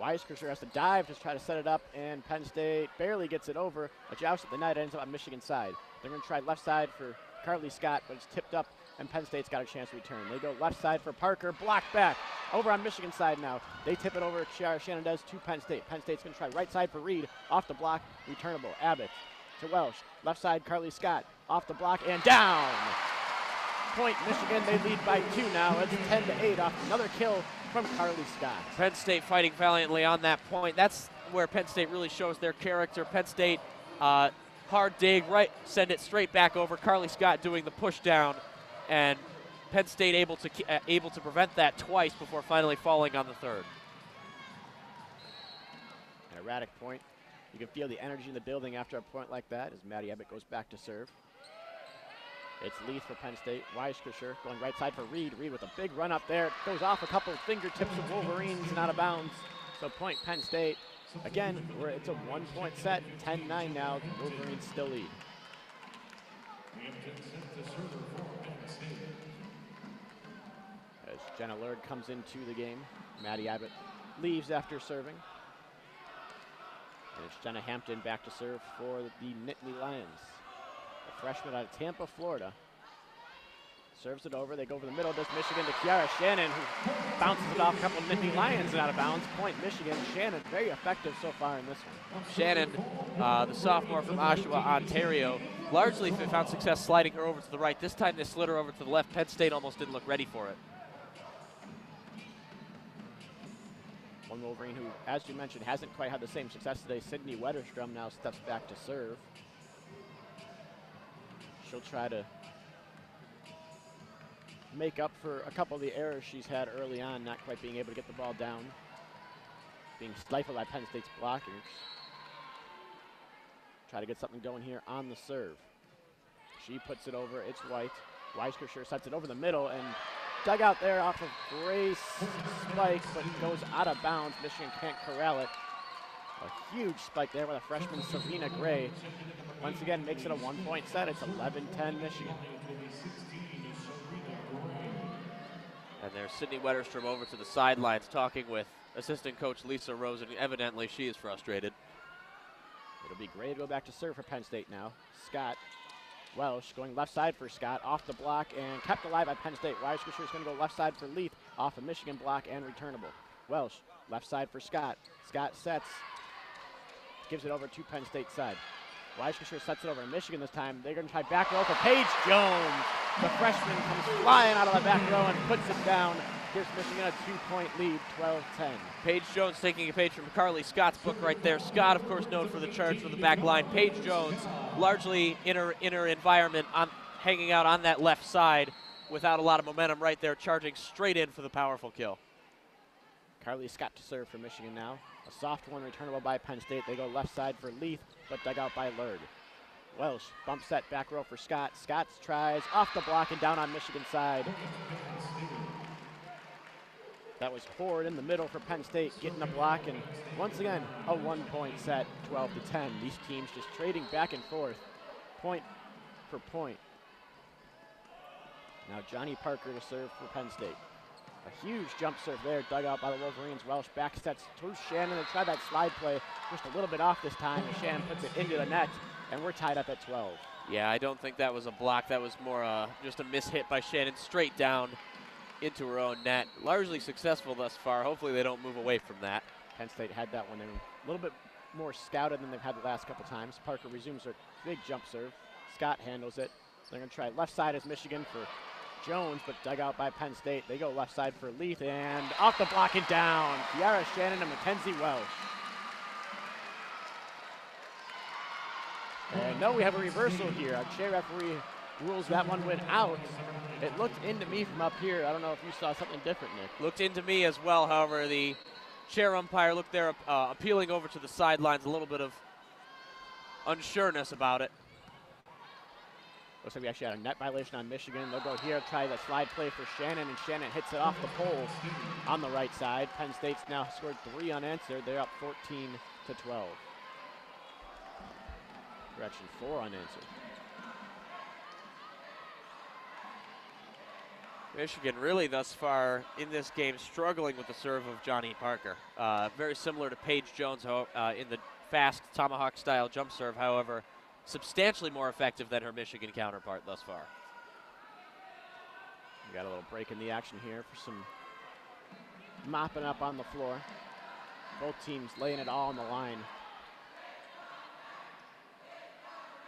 Weiskircher has to dive to try to set it up, and Penn State barely gets it over. A joust at the net ends up on Michigan's side. They're going to try left side for Carly Scott, but it's tipped up, and Penn State's got a chance to return. They go left side for Parker, blocked back. Over on Michigan's side now. They tip it over, Chiara Shannon does, to Penn State. Penn State's going to try right side for Reed, off the block, returnable. Abbott to Welsh. Left side, Carly Scott, off the block, and down. Point Michigan, they lead by 2 now. It's 10-8 off another kill from Carly Scott. Penn State fighting valiantly on that point. That's where Penn State really shows their character. Penn State, hard dig, right, send it straight back over. Carly Scott doing the push down, and Penn State able to prevent that twice before finally falling on the third. An erratic point. You can feel the energy in the building after a point like that as Maddie Abbott goes back to serve. It's Leith for Penn State. Weiskircher going right side for Reed. Reed with a big run up there. Goes off a couple of fingertips of Wolverines and out of bounds. So point Penn State. Again, it's a 1-point set. 10-9 now. The Wolverines still lead. As Jenna Lurd comes into the game, Maddie Abbott leaves after serving. And it's Jenna Hampton back to serve for the Nittany Lions. A freshman out of Tampa, Florida. Serves it over. They go over the middle. Does Michigan to Chiara Shannon, who bounces it off a couple of Nittany Lions and out of bounds. Point Michigan. Shannon very effective so far in this one. Shannon, the sophomore from Oshawa, Ontario, largely found success sliding her over to the right. This time they slid her over to the left. Penn State almost didn't look ready for it. One Wolverine who, as you mentioned, hasn't quite had the same success today. Sydney Wetterstrom now steps back to serve. She'll try to make up for a couple of the errors she's had early on, not quite being able to get the ball down. Being stifled by Penn State's blockers. Try to get something going here on the serve. She puts it over, it's White. Weiskircher sets it over the middle and dug out there off of Gray's spike, but goes out of bounds. Michigan can't corral it. A huge spike there with a freshman, Serena Gray. Once again, makes it a 1-point set. It's 11-10 Michigan. And there's Sydney Wetterstrom over to the sidelines talking with assistant coach Lisa Rosen. Evidently, she is frustrated. It'll be Gray to go back to serve for Penn State now. Scott Welsh going left side for Scott, off the block and kept alive by Penn State. Weiskircher is going to go left side for Leith, off a Michigan block and returnable. Welsh, left side for Scott. Scott sets, gives it over to Penn State side. Weiskircher sets it over to Michigan this time. They're going to try back row for Paige Jones. The freshman comes flying out of the back row and puts it down. Gives Michigan a 2-point lead, 12-10. Paige Jones taking a page from Carly Scott's book right there. Scott, of course, known for the charge from the back line. Paige Jones, largely in her environment, hanging out on that left side without a lot of momentum right there, charging straight in for the powerful kill. Carly Scott to serve for Michigan now. A soft one returnable by Penn State. They go left side for Leith, but dug out by Lurd. Welsh, bump set, back row for Scott. Scott tries off the block and down on Michigan side. That was Ford in the middle for Penn State, getting a block, and once again, a 1-point set, 12-10. These teams just trading back and forth, point for point. Now Johnny Parker to serve for Penn State. A huge jump serve there, dug out by the Wolverines. Welsh back sets to Shannon and try that slide play, just a little bit off this time, and Shannon puts it into the net, and we're tied up at 12. Yeah, I don't think that was a block. That was more just a mishit by Shannon, straight down into her own net. Largely successful thus far. Hopefully they don't move away from that. Penn State had that one. They were a little bit more scouted than they've had the last couple times. Parker resumes her big jump serve. Scott handles it. They're going to try left side as Michigan for Jones, but dug out by Penn State. They go left side for Leith, and off the block and down. Chiara Shannon and Mckenzie Welsh. And no, we have a reversal here. Our chair referee rules that one went out. It looked into me from up here. I don't know if you saw something different, Nick. Looked into me as well. However, the chair umpire looked there appealing over to the sidelines, a little bit of unsureness about it. Looks like we actually had a net violation on Michigan. They'll go here, try the slide play for Shannon, and Shannon hits it off the pole on the right side. Penn State's now scored 3 unanswered. They're up 14-12. Correction, 4 unanswered. Michigan really thus far in this game struggling with the serve of Johnny Parker. Very similar to Paige Jones in the fast tomahawk-style jump serve, however, substantially more effective than her Michigan counterpart thus far. We got a little break in the action here for some mopping up on the floor. Both teams laying it all on the line.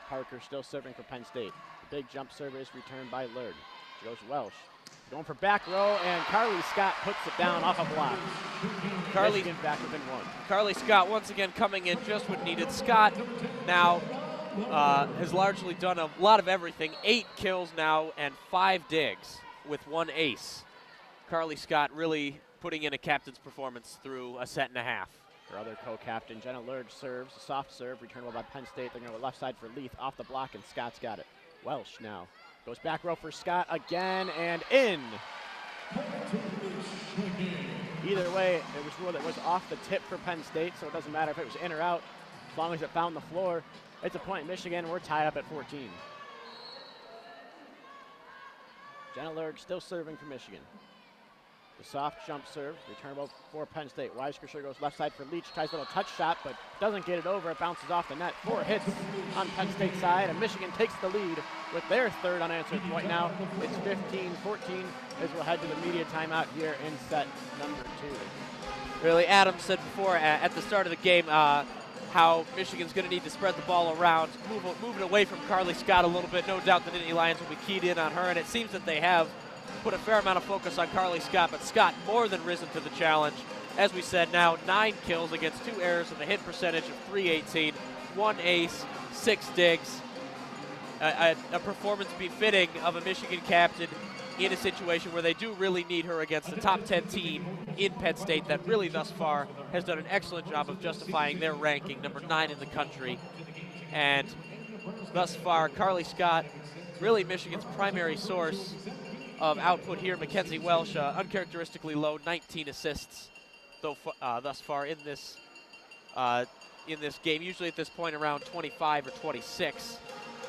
Parker still serving for Penn State. The big jump serve is returned by Lurd. Goes Welsh. Going for back row, and Carly Scott puts it down off a block. Michigan back within 1. Carly Scott once again coming in just when needed. Scott now has largely done a lot of everything. 8 kills now and 5 digs with 1 ace. Carly Scott really putting in a captain's performance through a set and a half. Her other co-captain, Jenna Lurd, serves a soft serve, returnable by Penn State. They're going to go left side for Leith, off the block, and Scott's got it. Welsh now goes back row for Scott again, and in. Either way, it was ruled it was off the tip for Penn State, so it doesn't matter if it was in or out. As long as it found the floor, it's a point Michigan. We're tied up at 14. Jenna Lurg still serving for Michigan. The soft jump serve, returnable for Penn State. Crisler goes left side for Leach, tries a little touch shot, but doesn't get it over. It bounces off the net. 4 hits on Penn State side, and Michigan takes the lead with their 3rd unanswered point now. It's 15-14 as we'll head to the media timeout here in set number 2. Really, Adam said before at the start of the game how Michigan's going to need to spread the ball around, moving away from Carly Scott a little bit. No doubt the Nittany Lions will be keyed in on her, and it seems that they have put a fair amount of focus on Carly Scott, but Scott more than risen to the challenge. As we said, now 9 kills against 2 errors with a hit percentage of .318, 1 ace, 6 digs. A performance befitting of a Michigan captain in a situation where they do really need her against the top 10 team in Penn State that really thus far has done an excellent job of justifying their ranking, number 9 in the country. And thus far, Carly Scott, really Michigan's primary source of output here. Mckenzie Welsh, uncharacteristically low, 19 assists though thus far in this game. Usually at this point around 25 or 26,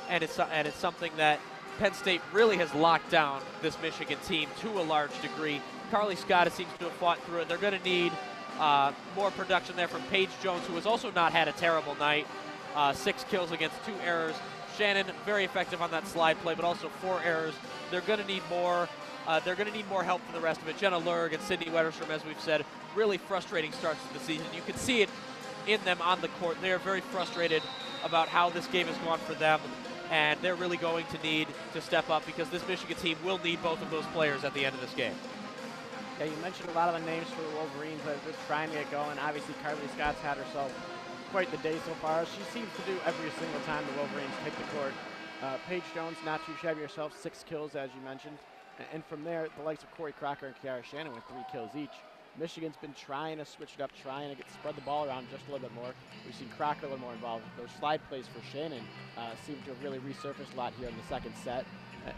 and it's something that Penn State really has locked down this Michigan team to a large degree. Carly Scott seems to have fought through it. They're going to need more production there from Paige Jones, who has also not had a terrible night. 6 kills against 2 errors. Shannon, very effective on that slide play, but also 4 errors. They're going to need more. They're going to need more help from the rest of it. Jenna Lurg and Sydney Wetterstrom, as we've said, really frustrating starts to the season. You can see it in them on the court. They are very frustrated about how this game has gone for them, and they're really going to need to step up because this Michigan team will need both of those players at the end of this game. Yeah, you mentioned a lot of the names for the Wolverines that they're trying to get going. Obviously, Carly Scott's had herself quite the day so far. She seems to do every single time the Wolverines take the court. Paige Jones, not too shabby herself, 6 kills, as you mentioned. And from there, the likes of Corey Crocker and Kiara Shannon with 3 kills each. Michigan's been trying to switch it up, trying to spread the ball around just a little bit more. We've seen Crocker a little more involved. Those slide plays for Shannon seem to have really resurfaced a lot here in the second set.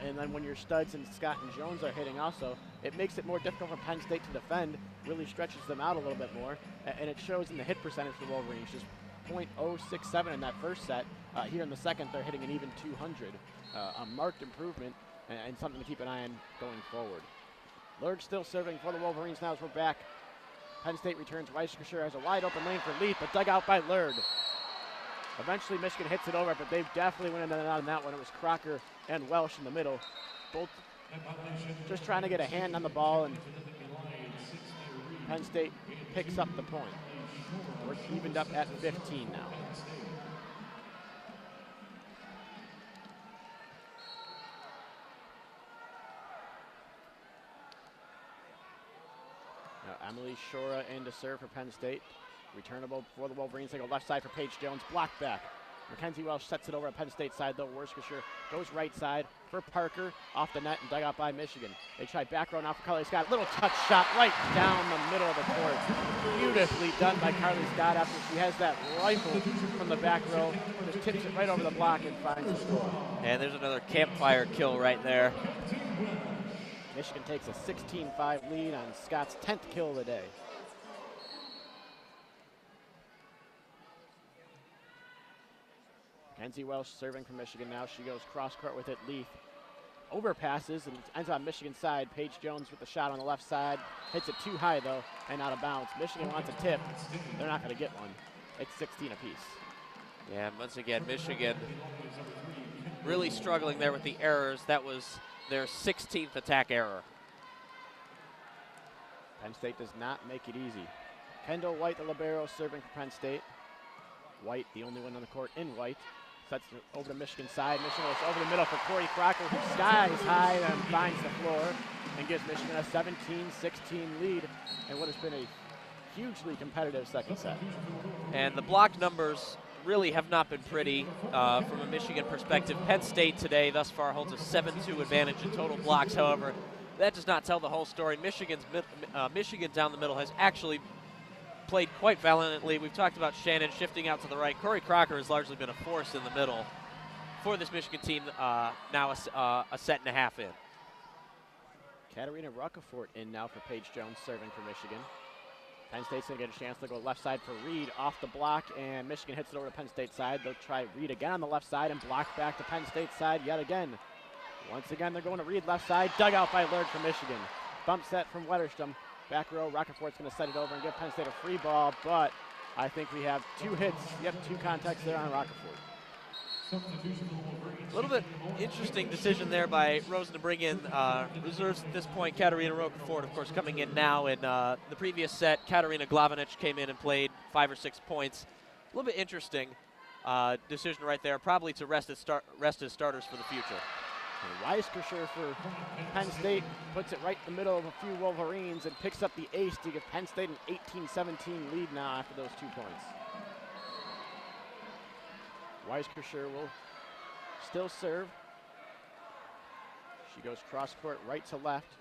And then when your studs and Scott and Jones are hitting also, it makes it more difficult for Penn State to defend, really stretches them out a little bit more. And it shows in the hit percentage for the Wolverines, just .067 in that first set. Here in the second, they're hitting an even 200. A marked improvement and something to keep an eye on going forward. Lurg still serving for the Wolverines now as we're back. Penn State returns. Crisler has a wide open lane for Leith, but dug out by Lurg. Eventually Michigan hits it over, but they've definitely went in and out on that one. It was Crocker and Welsh in the middle. Both just trying to get a hand on the ball, and Penn State picks up the point. We're evened up at 15 now. Now Emily Shora in to serve for Penn State. Returnable for the Wolverines. They go left side for Paige Jones. Blocked back Mckenzie Welsh sets it over at Penn State side, though. Worcestershire goes right side for Parker, off the net and dug out by Michigan. They try back row now for Carly Scott. Little touch shot right down the middle of the court. Beautifully done by Carly Scott after she has that rifle from the back row. Just tips it right over the block and finds the score. And there's another campfire kill right there. Michigan takes a 16-5 lead on Scott's 10th kill of the day. Mckenzie Welsh serving for Michigan now. She goes cross court with it. Leaf overpasses and ends on Michigan's side. Paige Jones with the shot on the left side. Hits it too high though and out of bounds. Michigan wants a tip. They're not going to get one. It's 16 apiece. Yeah, and once again, Michigan really struggling there with the errors. That was their 16th attack error. Penn State does not make it easy. Kendall White, the libero, serving for Penn State. White, the only one on the court in white. Sets it over to Michigan's side. Michigan goes over the middle for Corey Crocker, who skies high and finds the floor and gives Michigan a 17-16 lead in what has been a hugely competitive second set. And the block numbers really have not been pretty from a Michigan perspective. Penn State today thus far holds a 7-2 advantage in total blocks. However, that does not tell the whole story. Michigan down the middle has actually played quite valiantly. We've talked about Shannon shifting out to the right. Corey Crocker has largely been a force in the middle for this Michigan team, now a set and a half in. Katarina Rocafort in now for Paige Jones, serving for Michigan. Penn State's going to get a chance to go left side for Reed off the block, and Michigan hits it over to Penn State side. They'll try Reed again on the left side and block back to Penn State side yet again. Once again, they're going to Reed left side. Dug out by Lurg for Michigan. Bump set from Wetterstrom. Back row, Rockefort's going to set it over and give Penn State a free ball, but I think we have two hits, two contacts there on Rockefort. A little bit interesting decision there by Rosen to bring in reserves at this point. Katarina Rocafort, of course, coming in now. In the previous set, Katarina Glavanich came in and played 5 or 6 points. A little bit interesting decision right there, probably to rest his starters for the future. Weiskircher for Penn State puts it right in the middle of a few Wolverines and picks up the ace to give Penn State an 18-17 lead now after those 2 points. Weiskircher will still serve. She goes cross court right to left.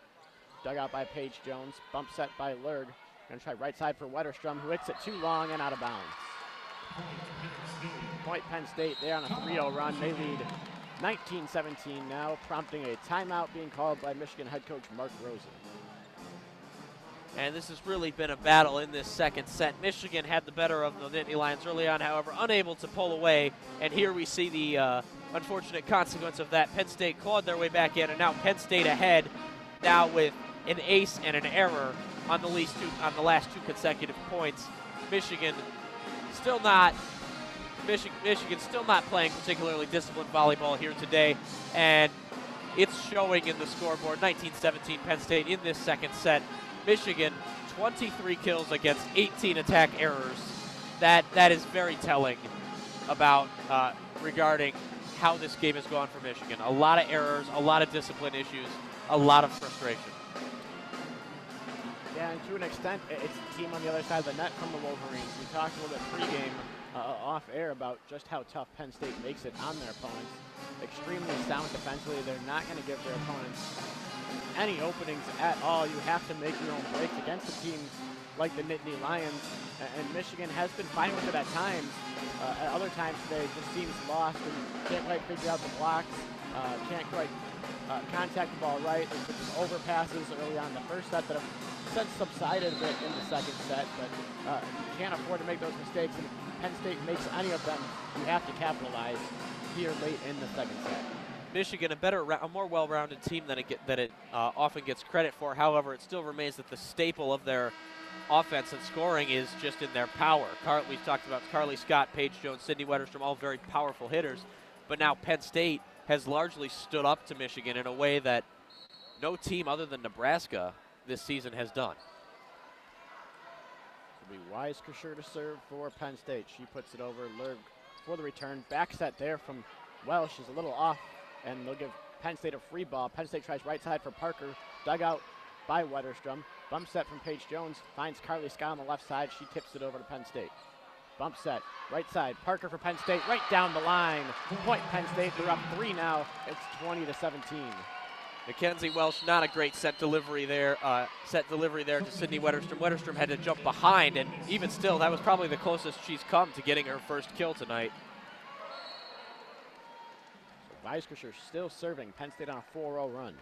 Dug out by Paige Jones. Bump set by Lurg. Gonna try right side for Wetterstrom, who hits it too long and out of bounds. Point Penn State there on a 3-0 run. They lead 19-17 now, prompting a timeout being called by Michigan head coach Mark Rosen. And this has really been a battle in this second set. Michigan had the better of the Nittany Lions early on, however, unable to pull away. And here we see the unfortunate consequence of that. Penn State clawed their way back in, and now Penn State ahead, now with an ace and an error on the last 2 consecutive points. Michigan still not playing particularly disciplined volleyball here today, and it's showing in the scoreboard. 19-17 Penn State in this second set. Michigan 23 kills against 18 attack errors. That is very telling about regarding how this game has gone for Michigan. A lot of errors, a lot of discipline issues, a lot of frustration. Yeah, and to an extent, it's the team on the other side of the net from the Wolverines. We talked a little bit pregame off air about just how tough Penn State makes it on their opponents. Extremely sound defensively. They're not going to give their opponents any openings at all. You have to make your own breaks against a team like the Nittany Lions. And Michigan has been fine with it at times. At other times today, it just seems lost and can't quite figure out the blocks, can't quite contact the ball right. There's been some overpasses early on in the first set that have since subsided a bit in the second set, but you can't afford to make those mistakes. And if Penn State makes any of them, you have to capitalize here late in the second set. Michigan, a more well-rounded team than it often gets credit for. However, it still remains that the staple of their offense and scoring is just in their power. We've talked about Carly Scott, Paige Jones, Sydney Wetterstrom, all very powerful hitters. But now Penn State has largely stood up to Michigan in a way that no team other than Nebraska this season has done. It'll be Weiskircher to serve for Penn State. She puts it over Lurg for the return. Back set there from Welsh is a little off, and they'll give Penn State a free ball. Penn State tries right side for Parker. Dug out by Wetterstrom. Bump set from Paige Jones. Finds Carly Scott on the left side. She tips it over to Penn State. Bump set, right side. Parker for Penn State, right down the line. Point Penn State, they're up 3 now. It's 20-17. Mckenzie Welsh, not a great set delivery there. To Sydney Wetterstrom. Wetterstrom had to jump behind, and even still, that was probably the closest she's come to getting her first kill tonight. So Weiskircher still serving. Penn State on a 4-0 run.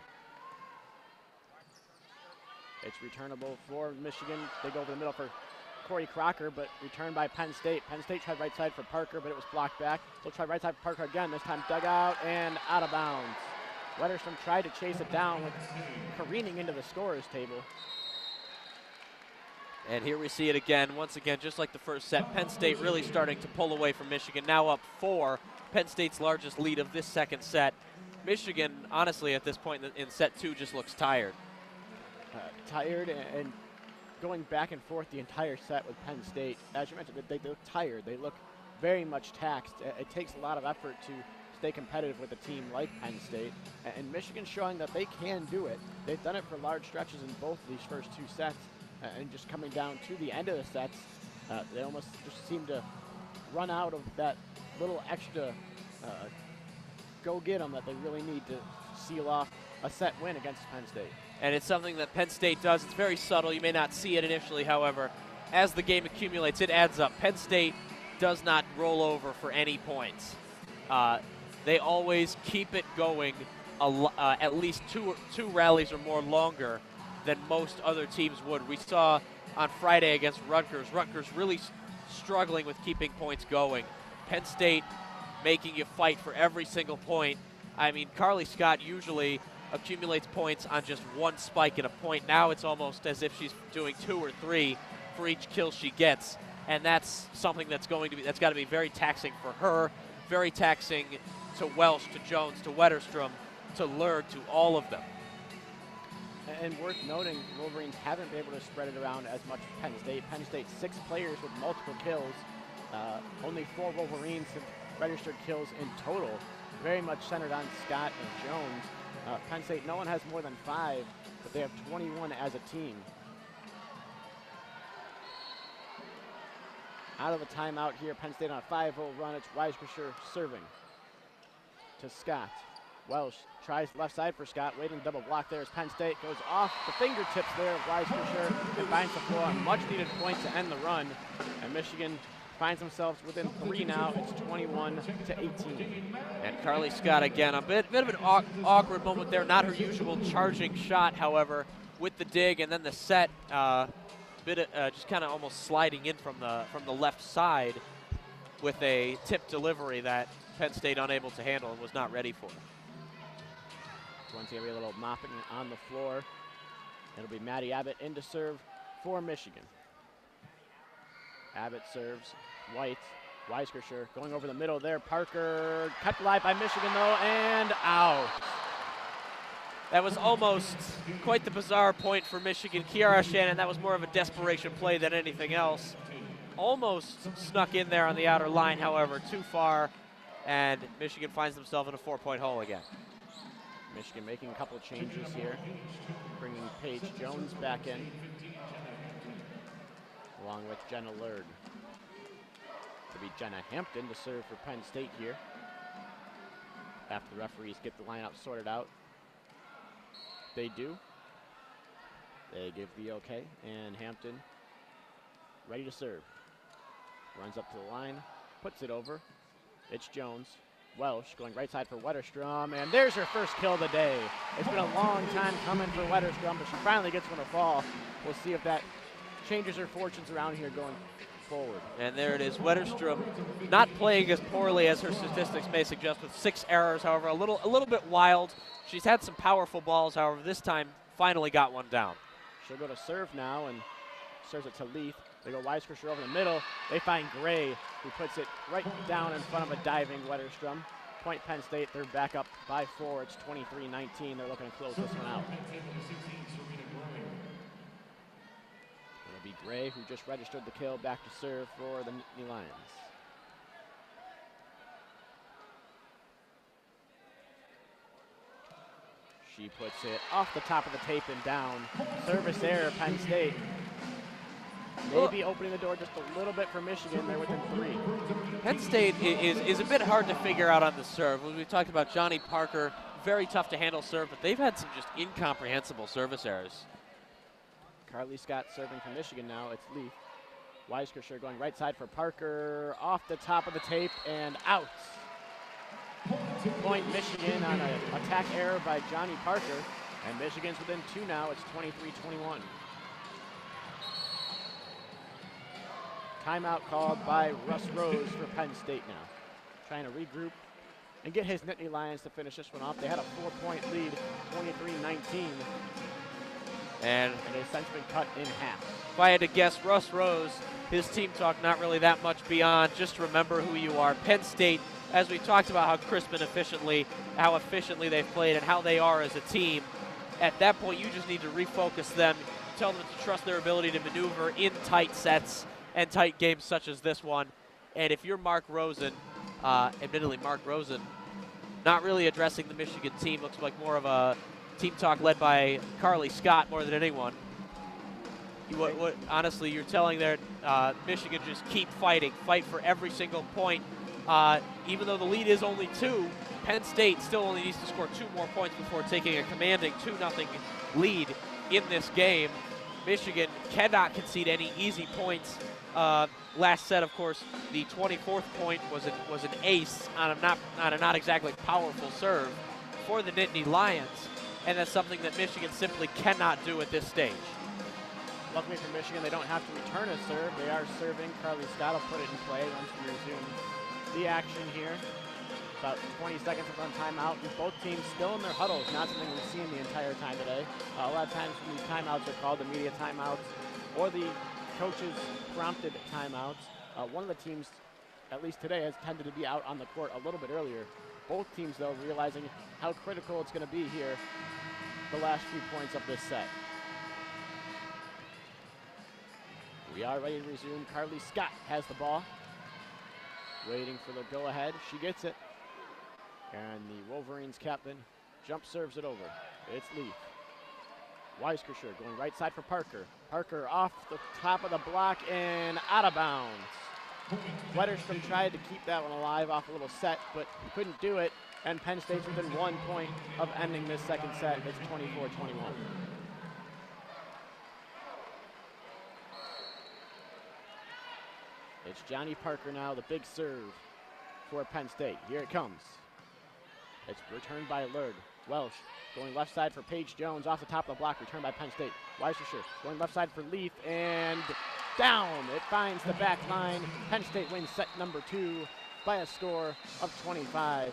It's returnable for Michigan. They go over the middle for Corey Crocker, but returned by Penn State. Penn State tried right side for Parker, but it was blocked back. They'll try right side for Parker again. This time dug out and out of bounds. Wetterstrom tried to chase it down with careening into the scorer's table. And here we see it again. Once again, just like the first set, Penn State really starting to pull away from Michigan. Now up 4, Penn State's largest lead of this second set. Michigan, honestly, at this point in set 2, just looks tired. Tired and going back and forth the entire set with Penn State. As you mentioned, they look tired. They look very much taxed. It takes a lot of effort to stay competitive with a team like Penn State. And Michigan's showing that they can do it. They've done it for large stretches in both of these first 2 sets. And just coming down to the end of the sets, they almost just seem to run out of that little extra go get them that they really need to seal off a set win against Penn State. And it's something that Penn State does. It's very subtle. You may not see it initially, however. As the game accumulates, it adds up. Penn State does not roll over for any points. They always keep it going at least two rallies or more longer than most other teams would. We saw on Friday against Rutgers. Rutgers really struggling with keeping points going. Penn State making you fight for every single point. I mean, Carly Scott usually accumulates points on just one spike in a point. Now it's almost as if she's doing 2 or 3 for each kill she gets, and that's something that's got to be very taxing for her, very taxing to Welsh, to Jones, to Wetterstrom, to Lurd, to all of them. And worth noting, Wolverines haven't been able to spread it around as much as Penn State. Penn State 6 players with multiple kills. Only 4 Wolverines have registered kills in total, very much centered on Scott and Jones. Penn State, no one has more than 5, but they have 21 as a team. Out of the timeout here, Penn State on a 5-0 run. It's Weiskircher serving to Scott. Welsh tries left side for Scott, waiting double block there as Penn State goes off the fingertips there of Weiskircher and finds the floor on much needed point to end the run. And Michigan finds themselves within 3 now. It's 21-18. And Carly Scott again, a bit of an awkward moment there. Not her usual charging shot, however, with the dig and then the set, just kind of almost sliding in from the left side with a tip delivery that Penn State unable to handle and was not ready for. Once again, a little mopping on the floor. It'll be Maddie Abbott in to serve for Michigan. Abbott serves White. Weiskircher going over the middle there. Parker cut alive by Michigan though, and out. That was almost quite the bizarre point for Michigan. Kiara Shannon, that was more of a desperation play than anything else. Almost snuck in there on the outer line, however, too far, and Michigan finds themselves in a 4-point hole again. Michigan making a couple changes here, bringing Paige Jones back in, along with Jenna Lurd. To be Jenna Hampton to serve for Penn State here, after the referees get the lineup sorted out. They do. They give the okay, and Hampton ready to serve. Runs up to the line, puts it over. It's Jones. Welsh going right side for Wetterstrom, and there's her first kill of the day. It's been a long time coming for Wetterstrom, but she finally gets one to fall. We'll see if that changes her fortunes around here going forward. And there it is, Wetterstrom not playing as poorly as her statistics may suggest, with 6 errors, however, a little bit wild. She's had some powerful balls, however, this time finally got one down. She'll go to serve now and serves it to Leith. They go Weiskircher over the middle. They find Gray, who puts it right down in front of a diving Wetterstrom. Point Penn State, they're back up by 4. It's 23-19. They're looking to close this one out. It'll be Gray, who just registered the kill, back to serve for the Nittany Lions. She puts it off the top of the tape and down. Service error, Penn State. Maybe opening the door just a little bit for Michigan. They're within 3. Penn State is a bit hard to figure out on the serve. When we talked about Johnny Parker, very tough to handle serve, but they've had some just incomprehensible service errors. Carly Scott serving for Michigan now. It's Leaf. Weiskircher going right side for Parker. Off the top of the tape and out. Point Michigan on an attack error by Johnny Parker. And Michigan's within 2 now. It's 23-21. Timeout called by Russ Rose for Penn State now. Trying to regroup and get his Nittany Lions to finish this one off. They had a 4-point lead, 23-19. And they've since been cut in half. If I had to guess, Russ Rose, his team talk not really that much beyond. Just remember who you are. Penn State, as we talked about how crisp and how efficiently they've played and how they are as a team, at that point you just need to refocus them, tell them to trust their ability to maneuver in tight sets and tight games such as this one. And if you're Mark Rosen, admittedly Mark Rosen, not really addressing the Michigan team, looks like more of a team talk led by Carly Scott more than anyone. Honestly, you're telling their Michigan just keep fighting, fight for every single point. Even though the lead is only 2, Penn State still only needs to score 2 more points before taking a commanding 2-0 lead in this game. Michigan cannot concede any easy points. Last set, of course, the 24th point was an ace on a not exactly powerful serve for the Nittany Lions, and that's something that Michigan simply cannot do at this stage. Luckily for Michigan, they don't have to return a serve. They are serving. Carly Scott will put it in play once we resume the action here. About 20 seconds on timeout, and both teams still in their huddles, not something we've seen the entire time today. A lot of times when these timeouts are called the media timeouts or the coaches prompted timeouts. One of the teams, at least today, has tended to be out on the court a little bit earlier. Both teams, though, realizing how critical it's going to be here the last few points of this set. We are ready to resume. Carly Scott has the ball. Waiting for the go-ahead. She gets it. And the Wolverines captain jump serves it over. It's Leaf. Weiskircher going right side for Parker. Parker off the top of the block and out of bounds. Wetterstrom tried to keep that one alive off a little set, but couldn't do it. And Penn State's within 1 point of ending this second set. It's 24-21. It's Johnny Parker now, the big serve for Penn State. Here it comes. It's returned by Lurd. Welsh going left side for Paige Jones off the top of the block, returned by Penn State. Weiskircher going left side for Leaf and down. It finds the back line. Penn State wins set number 2 by a score of 25-21.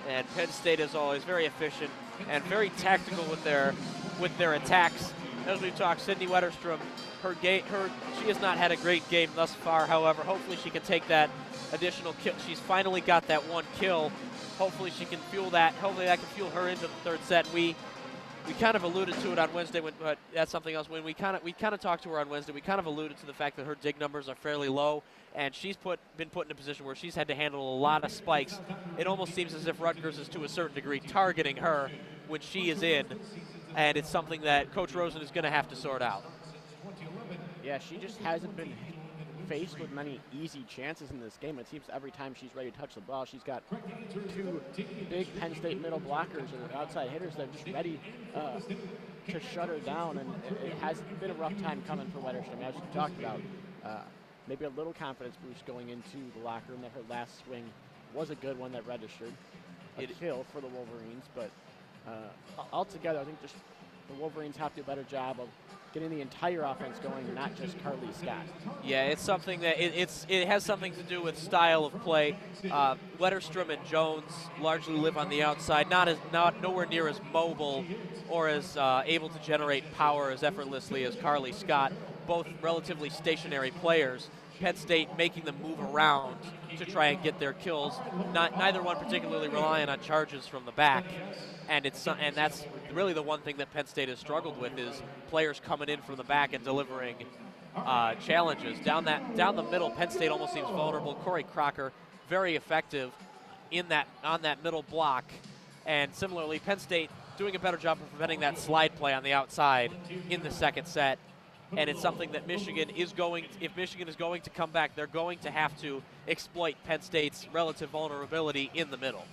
And Penn State, as always, very efficient and very tactical with their attacks. As we've talked, Sydney Wetterstrom, she has not had a great game thus far. However, hopefully she can take that additional kill. She's finally got that 1 kill. Hopefully she can fuel that. Hopefully that can fuel her into the third set. We kind of alluded to it on Wednesday, but that's something else. When we kind of talked to her on Wednesday, we kind of alluded to the fact that her dig numbers are fairly low, and she's been put in a position where she's had to handle a lot of spikes. It almost seems as if Rutgers is to a certain degree targeting her when she is in, and it's something that Coach Rosen is going to have to sort out. Yeah, she just hasn't been faced with many easy chances in this game. It seems every time she's ready to touch the ball, she's got 2 big Penn State middle blockers or outside hitters that are just ready to shut her down, and it has been a rough time coming for Wetterstrom, as we talked about. Maybe a little confidence boost going into the locker room that her last swing was a good one that registered. A kill for the Wolverines, but altogether, I think just the Wolverines have to do a better job of getting the entire offense going, not just Carly Scott. Yeah, it's something that it has something to do with style of play. Wetterstrom and Jones largely live on the outside, nowhere near as mobile or as able to generate power as effortlessly as Carly Scott. Both relatively stationary players. Penn State making them move around to try and get their kills. Neither one particularly relying on charges from the back. And that's really the one thing that Penn State has struggled with is players coming in from the back and delivering challenges. Down the middle, Penn State almost seems vulnerable. Corey Crocker, very effective on that middle block. And similarly, Penn State doing a better job of preventing that slide play on the outside in the second set. and it's something that Michigan is going, if Michigan is going to come back, they're going to have to exploit Penn State's relative vulnerability in the middle.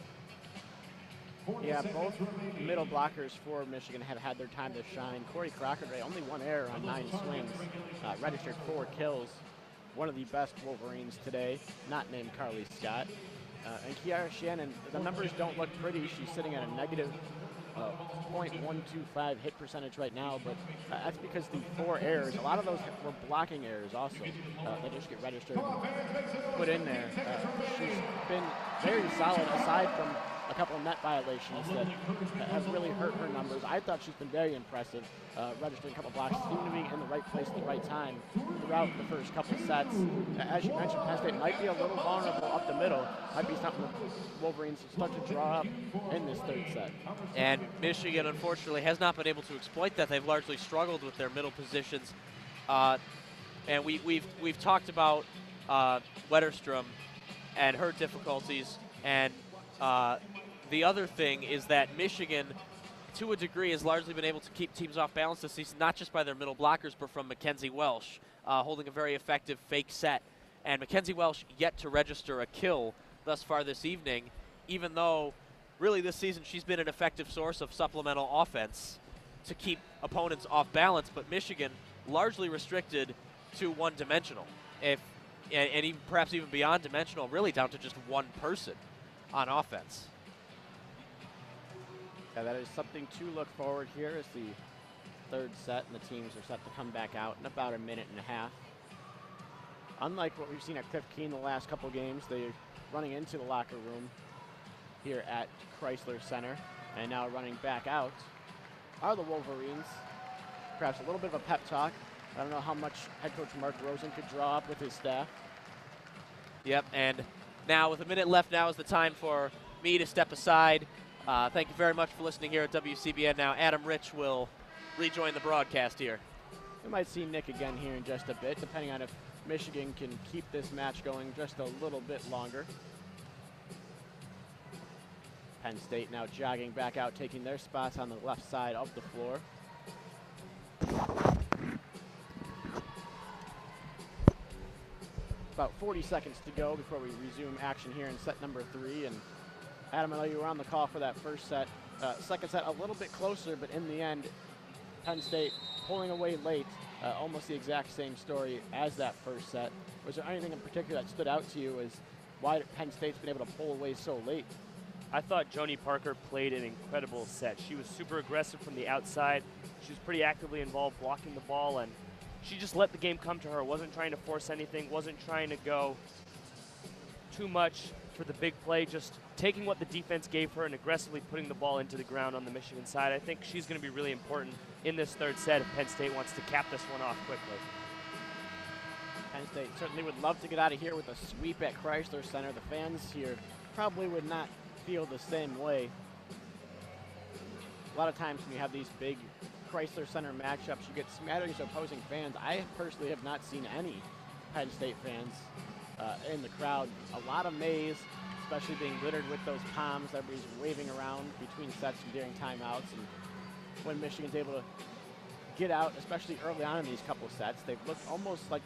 Yeah, both middle blockers for Michigan have had their time to shine. Crocker today, only 1 error on 9 swings, registered 4 kills. One of the best Wolverines today, not named Carly Scott. And Kiara Shannon, the numbers don't look pretty. She's sitting at a negative .125 hit percentage right now, but that's because the 4 errors, a lot of those were blocking errors also. They just get registered and put in there. She's been very solid aside from a couple of net violations that have really hurt her numbers. I thought she's been very impressive, registering a couple blocks, seemed to be in the right place at the right time throughout the first couple sets. As you mentioned, Penn State might be a little vulnerable up the middle. Might be something that Wolverines start to draw up in this 3rd set. And Michigan, unfortunately, has not been able to exploit that. They've largely struggled with their middle positions. And we've talked about Wetterstrom and her difficulties. And the other thing is that Michigan, to a degree, has largely been able to keep teams off balance this season, not just by their middle blockers, but from Mckenzie Welsh, holding a very effective fake set. And Mackenzie Welsh yet to register a kill thus far this evening, even though really this season she's been an effective source of supplemental offense to keep opponents off balance, but Michigan largely restricted to one-dimensional, and even perhaps even beyond dimensional, really down to just one person on offense. Yeah, that is something to look forward here as the 3rd set, and the teams are set to come back out in about a minute and a half. Unlike what we've seen at Cliff Keen the last couple games, they're running into the locker room here at Chrysler Center, and now running back out are the Wolverines. Perhaps a little bit of a pep talk. I don't know how much head coach Mark Rosen could draw up with his staff. Yep, and now with a minute left, now is the time for me to step aside. Thank you very much for listening here at WCBN. Now Adam Rich will rejoin the broadcast here. We might see Nick again here in just a bit, depending on if Michigan can keep this match going just a little bit longer. Penn State now jogging back out, taking their spots on the left side of the floor. About 40 seconds to go before we resume action here in set number 3. And Adam, I know you were on the call for that first set. Second set a little bit closer, but in the end, Penn State pulling away late. Almost the exact same story as that first set. Was there anything in particular that stood out to you as why Penn State's been able to pull away so late? I thought Joni Parker played an incredible set. She was super aggressive from the outside. She was pretty actively involved blocking the ball, and she just let the game come to her. Wasn't trying to force anything, wasn't trying to go too much for the big play, just taking what the defense gave her and aggressively putting the ball into the ground on the Michigan side. I think she's going to be really important in this 3rd set if Penn State wants to cap this one off quickly. Penn State certainly would love to get out of here with a sweep at Chrysler Center. The fans here probably would not feel the same way. A lot of times when you have these big Chrysler Center matchups, you get smatterings of opposing fans. I personally have not seen any Penn State fans in the crowd. A lot of maize, especially being littered with those Poms. Everybody's waving around between sets and during timeouts. And when Michigan's able to get out, especially early on in these couple sets, they've looked almost like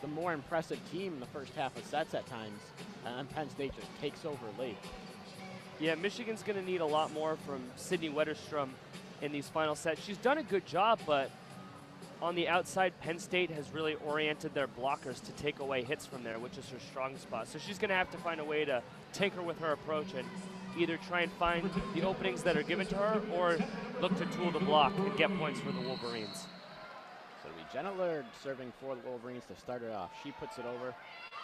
the more impressive team in the first half of sets at times. And Penn State just takes over late. Yeah, Michigan's going to need a lot more from Sydney Wetterstrom in these final sets. She's done a good job, but on the outside, Penn State has really oriented their blockers to take away hits from there, which is her strong spot. So she's going to have to find a way to tinker with her approach and either try and find the openings that are given to her or look to tool the block and get points for the Wolverines. So it'll be Jenna Laird serving for the Wolverines to start it off. She puts it over.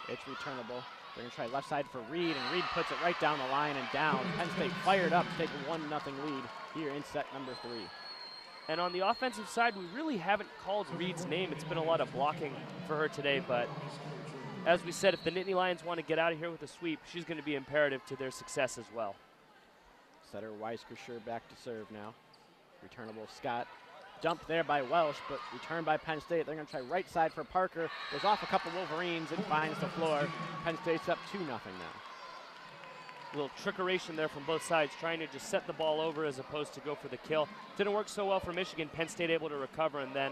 It's returnable. They're going to try left side for Reed, and Reed puts it right down the line and down. Penn State fired up to take a 1-0 lead here in set number 3. And on the offensive side, we really haven't called Reed's name. It's been a lot of blocking for her today, but as we said, if the Nittany Lions want to get out of here with a sweep, she's going to be imperative to their success as well. Setter Weiskircher back to serve now. Returnable Scott. Dumped there by Welsh, but returned by Penn State. They're going to try right side for Parker. Goes off a couple Wolverines and finds the floor. Penn State's up 2-0 now. A little trickeration there from both sides, trying to just set the ball over as opposed to go for the kill. Didn't work so well for Michigan. Penn State able to recover, and then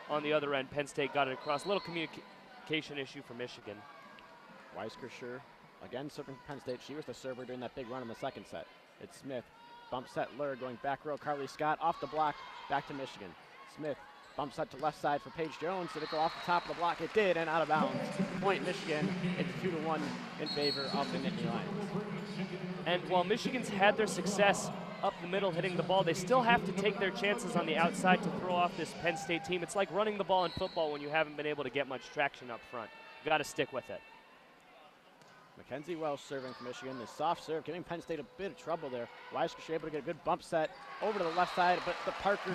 on the other end, Penn State got it across. A little communication issue for Michigan. Crisler, again serving for Penn State. She was the server during that big run in the second set. It's Smith, bump set Lurg, going back row, Carly Scott, off the block, back to Michigan. Smith, bump set to left side for Paige Jones. Did it go off the top of the block? It did, and out of bounds. Point Michigan. It's 2-1 in favor of the Nittany Lions. And while Michigan's had their success up the middle hitting the ball, they still have to take their chances on the outside to throw off this Penn State team. It's like running the ball in football when you haven't been able to get much traction up front. You got to stick with it. Mckenzie Welsh serving for Michigan. The soft serve giving Penn State a bit of trouble there. Weisker able to get a good bump set over to the left side, but the Parker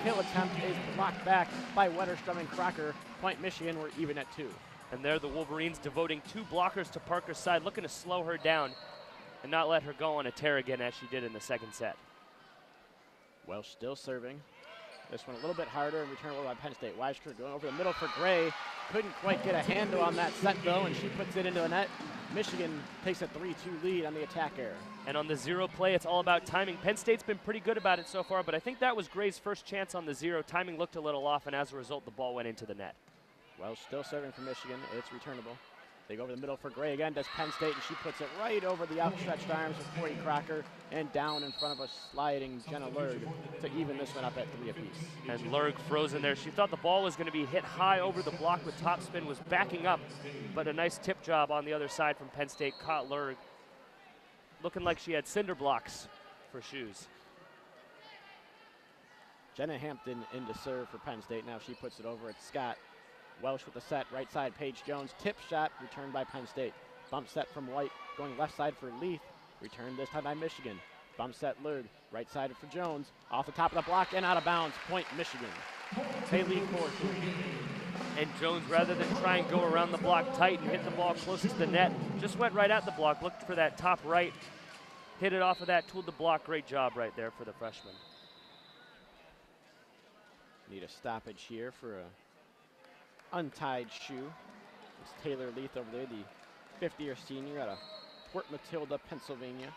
kill attempt is blocked back by Wetterstrom and Crocker. Point Michigan, we're even at 2. And there the Wolverines devoting 2 blockers to Parker's side, looking to slow her down and not let her go on a tear again as she did in the second set. Welsh still serving. This one a little bit harder and return over by Penn State. Weisker going over the middle for Gray. Couldn't quite get a handle on that set though, and she puts it into the net. Michigan takes a 3-2 lead on the attack error. And on the zero play, it's all about timing. Penn State's been pretty good about it so far, but I think that was Gray's first chance on the zero. Timing looked a little off, and as a result, the ball went into the net. Welsh still serving for Michigan. It's returnable. They go over the middle for Gray again, does Penn State, and she puts it right over the outstretched arms of Corey Crocker and down in front of a sliding Jenna Lurg to even this one up at 3 apiece. And Lurg frozen there. She thought the ball was going to be hit high over the block with topspin, was backing up, but a nice tip job on the other side from Penn State caught Lurg looking like she had cinder blocks for shoes. Jenna Hampton into serve for Penn State. Now she puts it over at Scott. Welsh with the set, right side, Paige Jones. Tip shot, returned by Penn State. Bump set from White, going left side for Leith. Returned this time by Michigan. Bump set Lurg, right side for Jones. Off the top of the block and out of bounds. Point Michigan. They lead 4-3. And Jones, rather than try and go around the block tight and hit the ball closest to the net, just went right at the block, looked for that top right, hit it off of that, tooled the block. Great job right there for the freshman. Need a stoppage here for a untied shoe. It's Taylor Leith over there, the 50-year senior out of Port Matilda, Pennsylvania.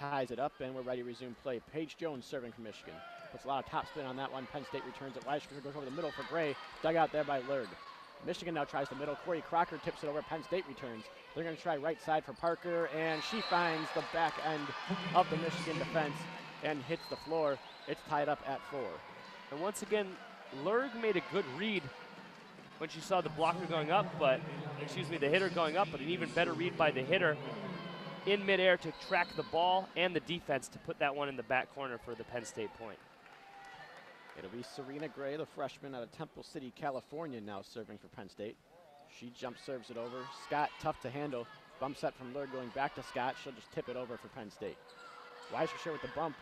Ties it up, and we're ready to resume play. Paige Jones serving for Michigan. Puts a lot of topspin on that one. Penn State returns it. Weisker goes over the middle for Gray. Dug out there by Lurg. Michigan now tries the middle. Corey Crocker tips it over. Penn State returns. They're going to try right side for Parker, and she finds the back end of the Michigan defense and hits the floor. It's tied up at 4. And once again, Lurg made a good read when she saw the blocker going up, but, the hitter going up, but an even better read by the hitter in midair to track the ball and the defense to put that one in the back corner for the Penn State point. It'll be Serena Gray, the freshman out of Temple City, California, now serving for Penn State. She jump serves it over. Scott, tough to handle. Bump set from Lurg going back to Scott. She'll just tip it over for Penn State. Weiser with the bump.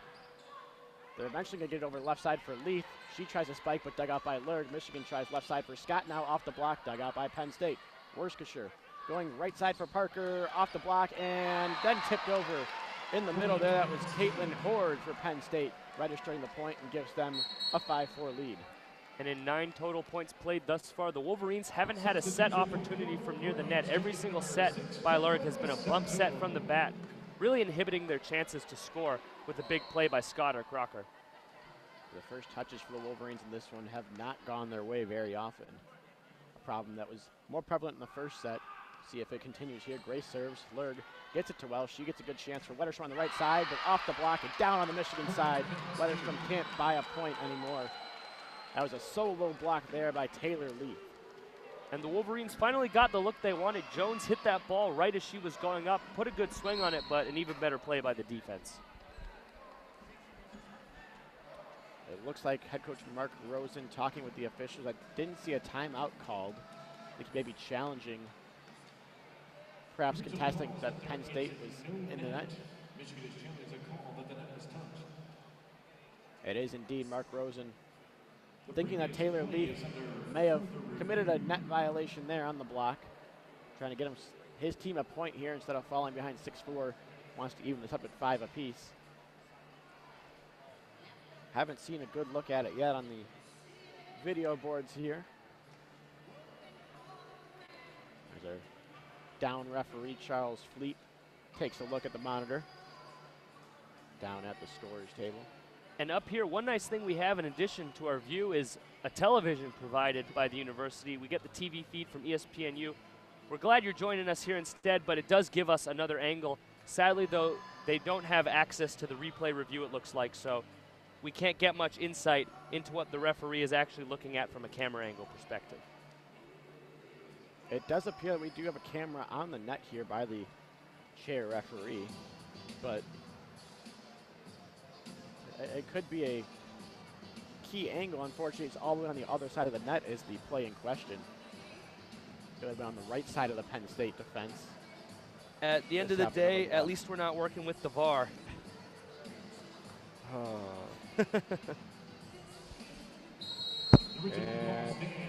They're eventually going to get it over left side for Leith. She tries a spike, but dug out by Lurg. Michigan tries left side for Scott, now off the block, dug out by Penn State. Worcestershire going right side for Parker, off the block, and then tipped over in the middle there. That was Caitlin Horde for Penn State, registering the point and gives them a 5-4 lead. And in 9 total points played thus far, the Wolverines haven't had a set opportunity from near the net. Every single set by Lurg has been a bump set from the bat, really inhibiting their chances to score with a big play by Scott or Crocker. The first touches for the Wolverines in this one have not gone their way very often. A problem that was more prevalent in the first set. See if it continues here. Gray serves. Lurg gets it to Welsh. She gets a good chance for Wetterstrom on the right side, but off the block and down on the Michigan side. Wetterstrom can't buy a point anymore. That was a solo block there by Taylor Leith. And the Wolverines finally got the look they wanted. Jones hit that ball right as she was going up, put a good swing on it, but an even better play by the defense. It looks like head coach Mark Rosen talking with the officials. I didn't see a timeout called. I think maybe challenging, perhaps contesting that Penn State was in the net. It is indeed Mark Rosen thinking that Taylor Leith may have committed a net violation there on the block. Trying to get his team a point here instead of falling behind 6-4. Wants to even this up at 5 apiece. Haven't seen a good look at it yet on the video boards here. There's our down referee, Charles Fleet, takes a look at the monitor down at the storage table. And up here, one nice thing we have in addition to our view is a television provided by the university. We get the TV feed from ESPNU. We're glad you're joining us here instead, but it does give us another angle. Sadly, though, they don't have access to the replay review, it looks like, so we can't get much insight into what the referee is actually looking at from a camera angle perspective. It does appear that we do have a camera on the net here by the chair referee, but it could be a key angle. Unfortunately, it's all the way on the other side of the net is the play in question. It would have been on the right side of the Penn State defense. At the end of the day, at least we're not working with the VAR. And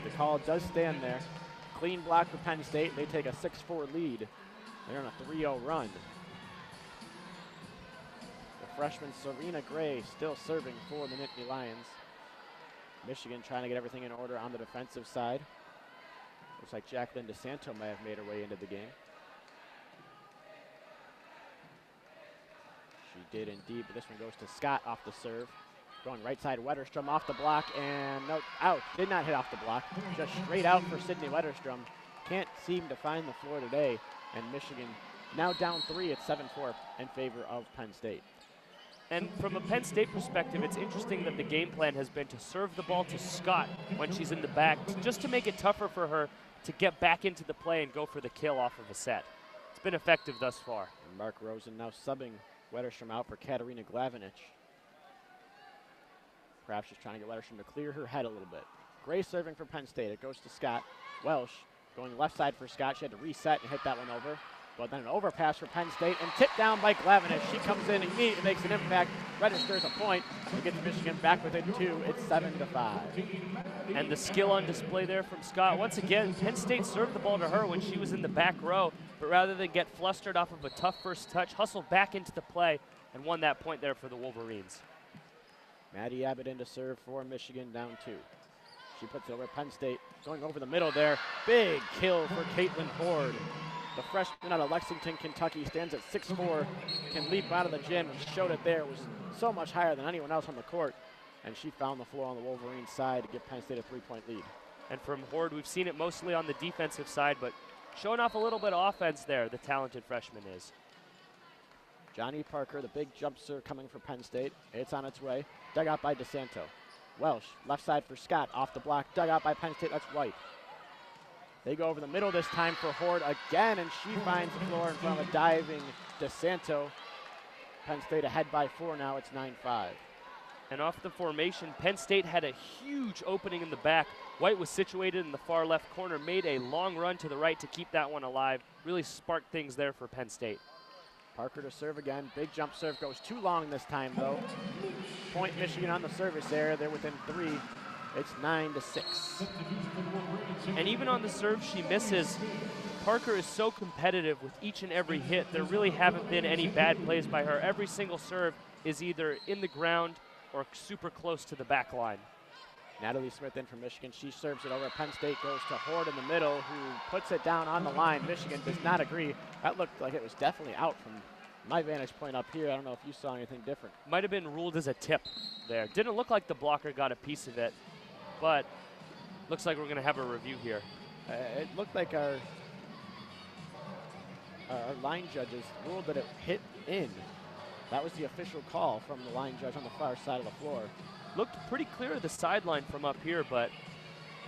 the call does stand there. Clean block for Penn State. They take a 6-4 lead. They're on a 3-0 run. The freshman Serena Gray still serving for the Nittany Lions. Michigan trying to get everything in order on the defensive side. Looks like Jacqueline DeSanto may have made her way into the game. She did indeed, but this one goes to Scott off the serve. Going right side, Wetterstrom off the block, and no, out. Did not hit off the block. Just straight out for Sydney Wetterstrom. Can't seem to find the floor today, and Michigan now down 3 at 7-4 in favor of Penn State. And from a Penn State perspective, it's interesting that the game plan has been to serve the ball to Scott when she's in the back, just to make it tougher for her to get back into the play and go for the kill off of a set. It's been effective thus far. And Mark Rosen now subbing Wetterstrom out for Katarina Glavinich. Perhaps just trying to get Wetterstrom to clear her head a little bit. Gray serving for Penn State. It goes to Scott. Welsh going left side for Scott. She had to reset and hit that one over. But then an overpass for Penn State and tipped down by Glavinich. She comes in and immediately makes an impact, registers a point, and gets Michigan back within 2. It's 7-5. And the skill on display there from Scott. Once again, Penn State served the ball to her when she was in the back row, but rather than get flustered off of a tough first touch, hustled back into the play and won that point there for the Wolverines. Maddie Abbott in to serve for Michigan, down 2. She puts it over Penn State, going over the middle there. Big kill for Caitlin Horde. The freshman out of Lexington, Kentucky, stands at 6'4", can leap out of the gym, and showed it there. It was so much higher than anyone else on the court, and she found the floor on the Wolverines side to give Penn State a 3-point lead. And from Horde, we've seen it mostly on the defensive side, but showing off a little bit of offense there, the talented freshman is. Johnny Parker, the big jump serve coming for Penn State. It's on its way. Dug out by DeSanto. Welsh, left side for Scott, off the block. Dug out by Penn State, that's White. They go over the middle this time for Horde again, and she finds the floor in front of a diving DeSanto. Penn State ahead by 4 now, it's 9-5. And off the formation, Penn State had a huge opening in the back. White was situated in the far left corner, made a long run to the right to keep that one alive. Really sparked things there for Penn State. Parker to serve again. Big jump serve goes too long this time, though. Point Michigan on the service area. They're within 3. It's 9-6. And even on the serve she misses, Parker is so competitive with each and every hit. There really haven't been any bad plays by her. Every single serve is either in the ground or super close to the back line. Natalie Smith in from Michigan. She serves it over. Penn State goes to Horde in the middle, who puts it down on the line. Michigan does not agree. That looked like it was definitely out from my vantage point up here. I don't know if you saw anything different. Might have been ruled as a tip there. Didn't look like the blocker got a piece of it, but looks like we're going to have a review here. It looked like our line judges ruled that it hit in. That was the official call from the line judge on the far side of the floor. Looked pretty clear of the sideline from up here, but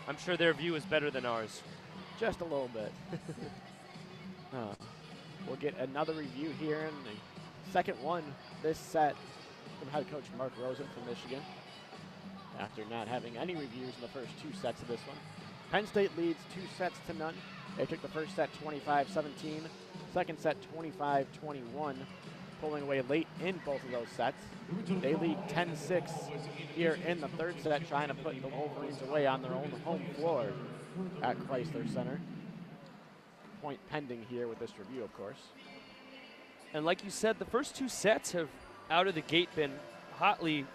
I'm sure their view is better than ours. Just a little bit. We'll get another review here in the second one this set from head coach Mark Rosen from Michigan. After not having any reviews in the first 2 sets of this one. Penn State leads 2-0. They took the first set 25-17, second set 25-21, pulling away late in both of those sets. They lead 10-6 here in the third set, trying to put the Wolverines away on their own home floor at Chrysler Center. Point pending here with this review, of course. And like you said, the first 2 sets have out of the gate been hotly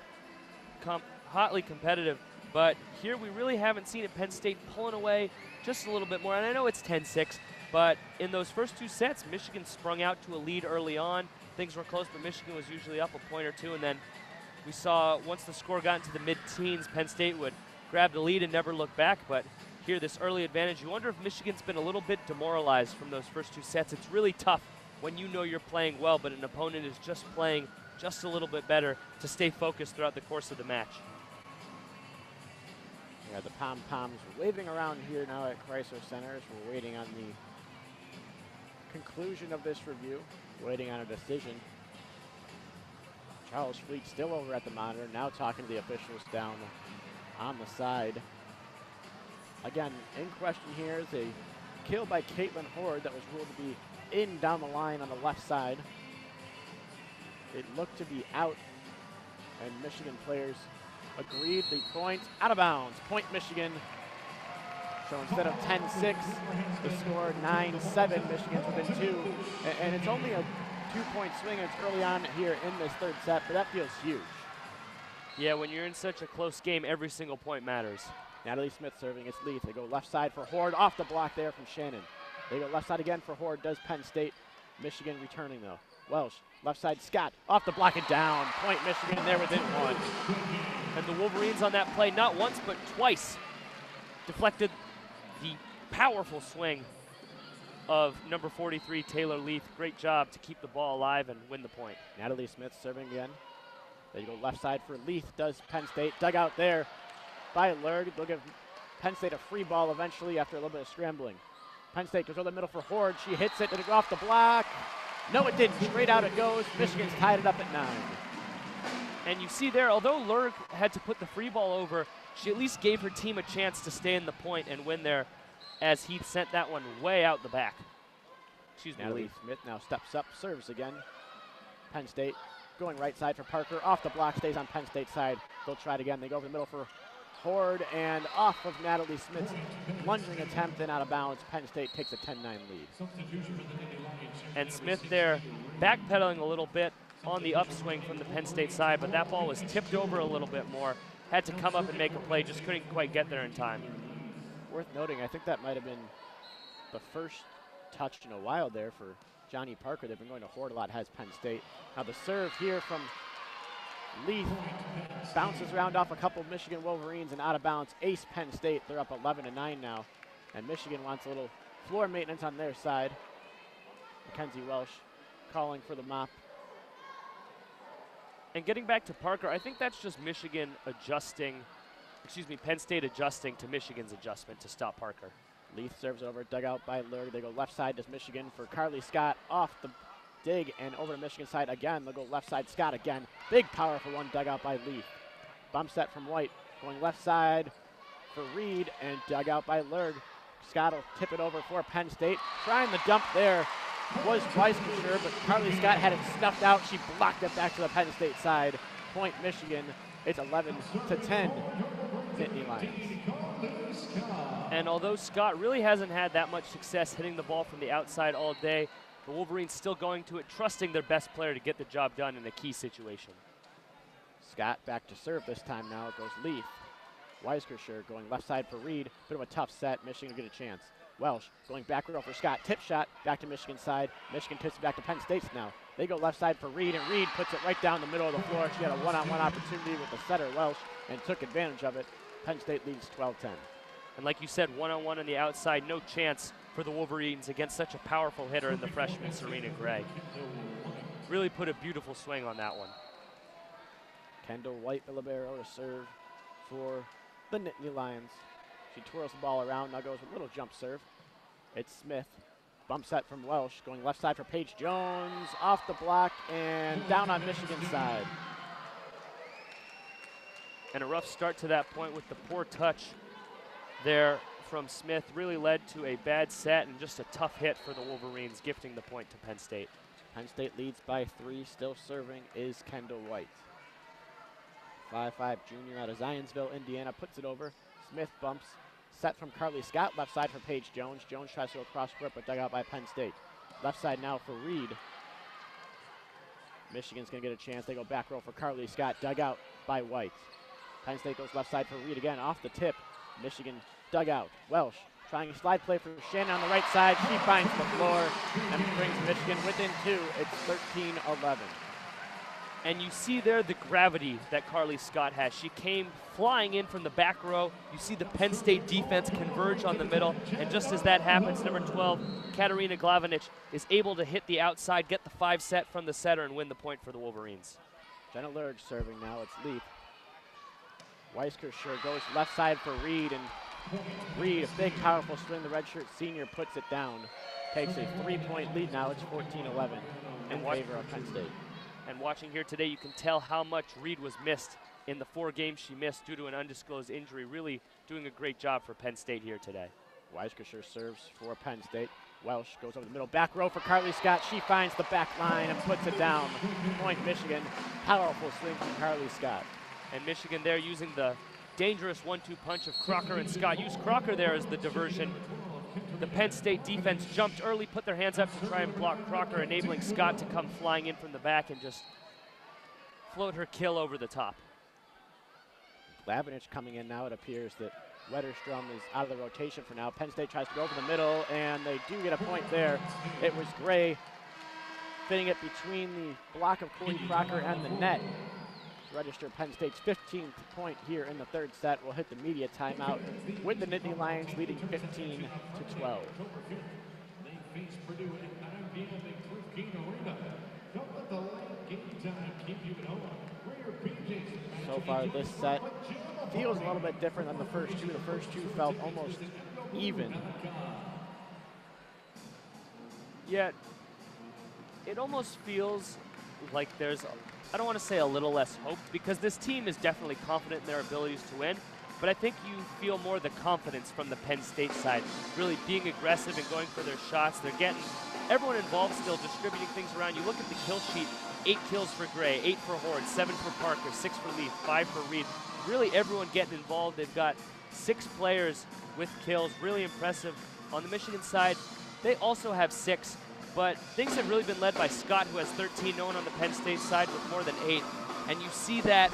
competitive, but here we really haven't seen it. Penn State pulling away just a little bit more, and I know it's 10-6, but in those first 2 sets, Michigan sprung out to a lead early on. Things were close, but Michigan was usually up a point or 2, and then We saw once the score got into the mid-teens, Penn State would grab the lead and never look back, but here, this early advantage, you wonder if Michigan's been a little bit demoralized from those first 2 sets. It's really tough when you know you're playing well, but an opponent is just playing just a little bit better to stay focused throughout the course of the match. Yeah, the Pom-Poms waving around here now at Crisler Center as we're waiting on the conclusion of this review, waiting on a decision. Charles Fleet still over at the monitor, now talking to the officials down on the side. Again, in question here is a kill by Caitlin Horde that was ruled to be in down the line on the left side. It looked to be out, and Michigan players agreed the point out of bounds. Point Michigan. So instead of 10-6, the score 9-7. Michigan's within 2. And it's only a 2-point swing, and it's early on here in this third set, but that feels huge. Yeah, when you're in such a close game, every single point matters. Natalie Smith serving, it's Leith. They go left side for Horde, off the block there from Shannon. They go left side again for Horde, does Penn State. Michigan returning though. Welsh, left side Scott, off the block and down. Point Michigan, and they're within 1. And the Wolverines on that play, not once but twice, deflected the powerful swing of number 43, Taylor Leith. Great job to keep the ball alive and win the point. Natalie Smith serving again. They go left side for Leith, does Penn State. Dug out there by Lurg. They'll give Penn State a free ball eventually after a little bit of scrambling. Penn State goes over the middle for Horde. She hits it. Did it go off the block? No, it didn't. Straight out it goes. Michigan's tied it up at 9. And you see there, although Lurg had to put the free ball over, she at least gave her team a chance to stay in the point and win there as Heath sent that one way out the back. Excuse me, Natalie Leith. Smith now steps up, serves again. Penn State going right side for Parker. Off the block, stays on Penn State side. They'll try it again. They go over the middle for Horde, and off of Natalie Smith's lunging attempt and out of bounds. Penn State takes a 10-9 lead. And Smith there backpedaling a little bit on the upswing from the Penn State side, but that ball was tipped over a little bit more. Had to come up and make a play, just couldn't quite get there in time. Worth noting, I think that might have been the first touch in a while there for Johnny Parker. They've been going to Horde a lot, has Penn State. Now the serve here from Leith bounces around off a couple of Michigan Wolverines and out of bounds. Ace Penn State. They're up 11-9 now. And Michigan wants a little floor maintenance on their side. Mckenzie Welsh calling for the mop. And getting back to Parker, I think that's just Michigan adjusting, Penn State adjusting to Michigan's adjustment to stop Parker. Leith serves over, dug out by Lurg. They go left side to Michigan for Carly Scott off the dig and over to Michigan side again. They'll go left side Scott again. Big powerful one dug out by Leith. Bump set from White going left side for Reed and dug out by Lurg. Scott will tip it over for Penn State. Trying the dump there was Weisskircher, but Carly Scott had it snuffed out. She blocked it back to the Penn State side. Point Michigan. It's 11-10 Nittany Lions. And although Scott really hasn't had that much success hitting the ball from the outside all day, the Wolverines still going to it, trusting their best player to get the job done in a key situation. Scott back to serve this time now. It goes Leith. Weisskircher going left side for Reed. Bit of a tough set. Michigan will get a chance. Welsh going back row for Scott. Tip shot back to Michigan side. Michigan tips it back to Penn State's now. They go left side for Reed, and Reed puts it right down the middle of the floor. She had a one-on-one opportunity with the setter, Welsh, and took advantage of it. Penn State leads 12-10. And like you said, one-on-one on the outside, no chance for the Wolverines against such a powerful hitter in the freshman Serena Gray. Really put a beautiful swing on that one. Kendall White, the libero, to serve for the Nittany Lions. She twirls the ball around, now goes with a little jump serve. It's Smith. Bump set from Welsh, going left side for Paige Jones, off the block and down on Michigan's side. And a rough start to that point with the poor touch there from Smith really led to a bad set and just a tough hit for the Wolverines, gifting the point to Penn State. Penn State leads by 3, still serving is Kendall White. 5'5" junior out of Zionsville, Indiana, puts it over. Smith bumps. Set from Carly Scott, left side for Paige Jones. Jones tries to go across court, but dug out by Penn State. Left side now for Reed. Michigan's going to get a chance. They go back row for Carly Scott, dug out by White. Penn State goes left side for Reed again, off the tip. Michigan dug out. Welsh trying a slide play for Shannon on the right side. She finds the floor and brings Michigan within 2. It's 13-11. And you see there the gravity that Carly Scott has. She came flying in from the back row. You see the Penn State defense converge on the middle. And just as that happens, number 12, Katarina Glavinich, is able to hit the outside, get the 5 set from the setter, and win the point for the Wolverines. Jenna Lurg serving now. It's Leaf. Weiskircher goes left side for Reed, and Reed, a big, powerful swing. The redshirt senior puts it down. Takes a 3-point lead now. It's 14-11 in favor of Penn State. And watching here today, you can tell how much Reed was missed in the 4 games she missed due to an undisclosed injury. Really doing a great job for Penn State here today. Weiskircher serves for Penn State. Welsh goes over the middle, back row for Carly Scott. She finds the back line and puts it down. Point Michigan. Powerful swing from Carly Scott. And Michigan there using the dangerous 1-2 punch of Crocker and Scott. Use Crocker there as the diversion. The Penn State defense jumped early, put their hands up to try and block Crocker, enabling Scott to come flying in from the back and just float her kill over the top. Glavinich coming in now. It appears that Wetterstrom is out of the rotation for now. Penn State tries to go over the middle, and they do get a point there. It was Gray fitting it between the block of Corey Crocker and the net. Register Penn State's 15th point here in the 3rd set. Will hit the media timeout with the Nittany Lions leading 15-12. So far this set feels a little bit different than the first two. The first two felt almost even. Yeah, it almost feels like there's, I don't want to say a little less hope, because this team is definitely confident in their abilities to win, but I think you feel more the confidence from the Penn State side, really being aggressive and going for their shots. They're getting everyone involved still, distributing things around. You look at the kill sheet, 8 kills for Gray, 8 for Horde, 7 for Parker, 6 for Leaf, 5 for Reed. Really everyone getting involved. They've got 6 players with kills, really impressive. On the Michigan side, they also have 6, but things have really been led by Scott, who has 13, no one on the Penn State side with more than 8. And you see that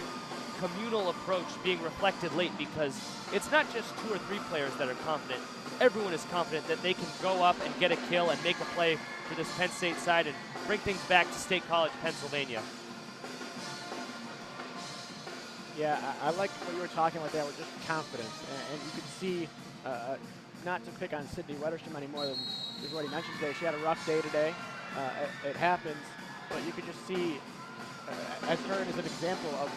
communal approach being reflected late, because it's not just 2 or 3 players that are confident. Everyone is confident that they can go up and get a kill and make a play for this Penn State side and bring things back to State College, Pennsylvania. Yeah, I like what you were talking about there with just confidence. And you could see, not to pick on Sydney Wetterstrom any more than we've already mentioned today, she had a rough day today. It happens, but you could just see, as her as an example of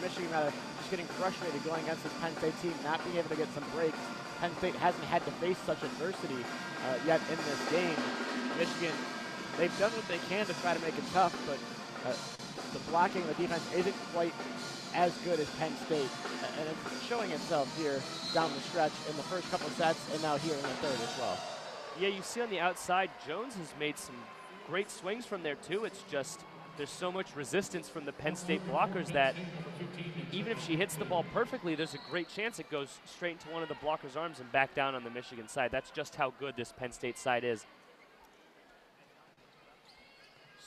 Michigan just getting frustrated going against this Penn State team, not being able to get some breaks. Penn State hasn't had to face such adversity yet in this game. Michigan, they've done what they can to try to make it tough, but the blocking of the defense isn't quite as good as Penn State, and it's showing itself here down the stretch in the first couple of sets and now here in the 3rd as well. Yeah, you see on the outside, Jones has made some great swings from there too. It's just there's so much resistance from the Penn State blockers that even if she hits the ball perfectly, there's a great chance it goes straight into one of the blockers' arms and back down on the Michigan side. That's just how good this Penn State side is.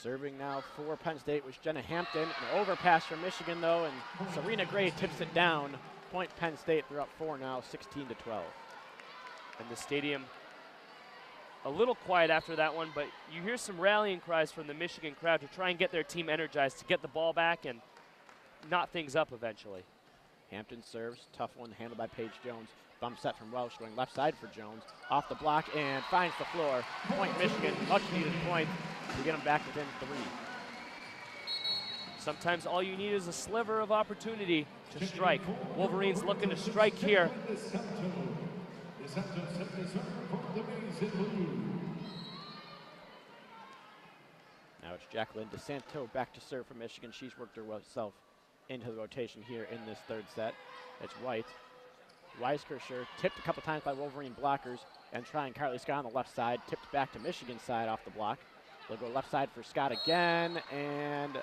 Serving now for Penn State was Jenna Hampton. An overpass from Michigan, though, and Serena Gray tips it down. Point Penn State. They're up 4 now, 16-12. And the stadium a little quiet after that one, but you hear some rallying cries from the Michigan crowd to try and get their team energized to get the ball back and knot things up eventually. Hampton serves. Tough one handled by Paige Jones. Bump set from Welsh going left side for Jones. Off the block and finds the floor. Point Michigan. Much needed point to get them back within 3. Sometimes all you need is a sliver of opportunity to strike. Wolverines looking to strike here. Now it's Jacqueline DeSanto back to serve for Michigan. She's worked herself into the rotation here in this 3rd set. It's White. Weiskircher tipped a couple times by Wolverine blockers, and trying Carly Scott on the left side. Tipped back to Michigan side off the block. They'll go left side for Scott again, and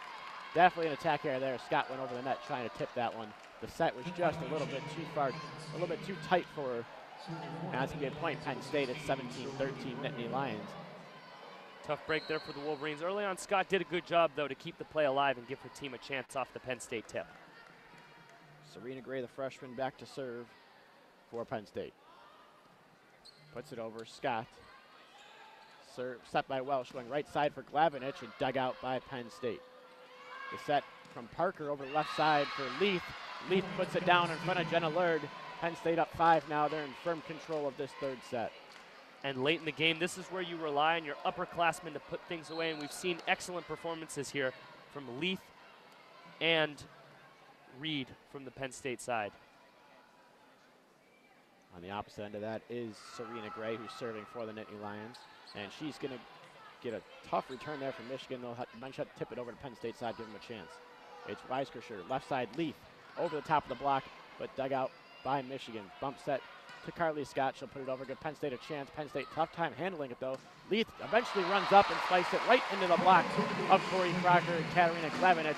definitely an attack error there. Scott went over the net trying to tip that one. The set was just a little bit too far, a little bit too tight for her. And that's going to be a point Penn State at 17-13 Nittany Lions. Tough break there for the Wolverines. Early on, Scott did a good job, though, to keep the play alive and give her team a chance off the Penn State tip. Serena Gray, the freshman, back to serve for Penn State. Puts it over Scott. Serve set by Welsh, going right side for Glavinich and dug out by Penn State. The set from Parker over the left side for Leith. Leith puts it down in front of Jenna Lurd. Penn State up 5 now. They're in firm control of this third set. And late in the game, this is where you rely on your upperclassmen to put things away, and we've seen excellent performances here from Leith and Reed from the Penn State side. On the opposite end of that is Serena Gray, who's serving for the Nittany Lions. And she's going to get a tough return there from Michigan. They'll have to tip it over to Penn State side, give them a chance. It's Weiskerscher, left side, Leith, over the top of the block, but dug out by Michigan. Bump set to Carly Scott. She'll put it over, give Penn State a chance. Penn State, tough time handling it, though. Leith eventually runs up and slices it right into the block of Corey Crocker and Katarina Klevenich.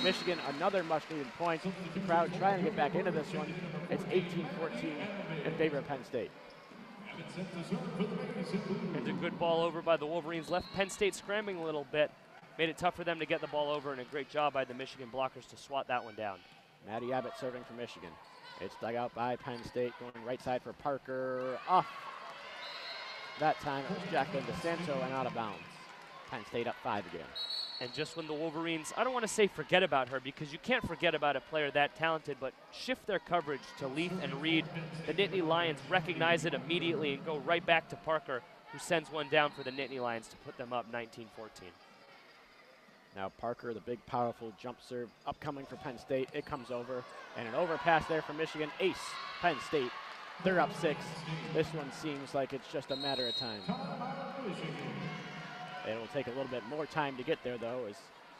Michigan, another much-needed point. The crowd trying to get back into this one. It's 18-14 in favor of Penn State. And a good ball over by the Wolverines. Left Penn State scrambling a little bit. Made it tough for them to get the ball over, and a great job by the Michigan blockers to swat that one down. Maddie Abbott serving for Michigan. It's dug out by Penn State, going right side for Parker. Off. That time it was Jacqueline DeSanto and out of bounds. Penn State up 5 again. And just when the Wolverines, I don't want to say forget about her, because you can't forget about a player that talented, but shift their coverage to Leith and Reed, the Nittany Lions recognize it immediately and go right back to Parker, who sends one down for the Nittany Lions to put them up 19-14. Now Parker, the big, powerful jump serve upcoming for Penn State. It comes over, and an overpass there for Michigan. Ace, Penn State. They're up 6. This one seems like it's just a matter of time. It will take a little bit more time to get there, though, as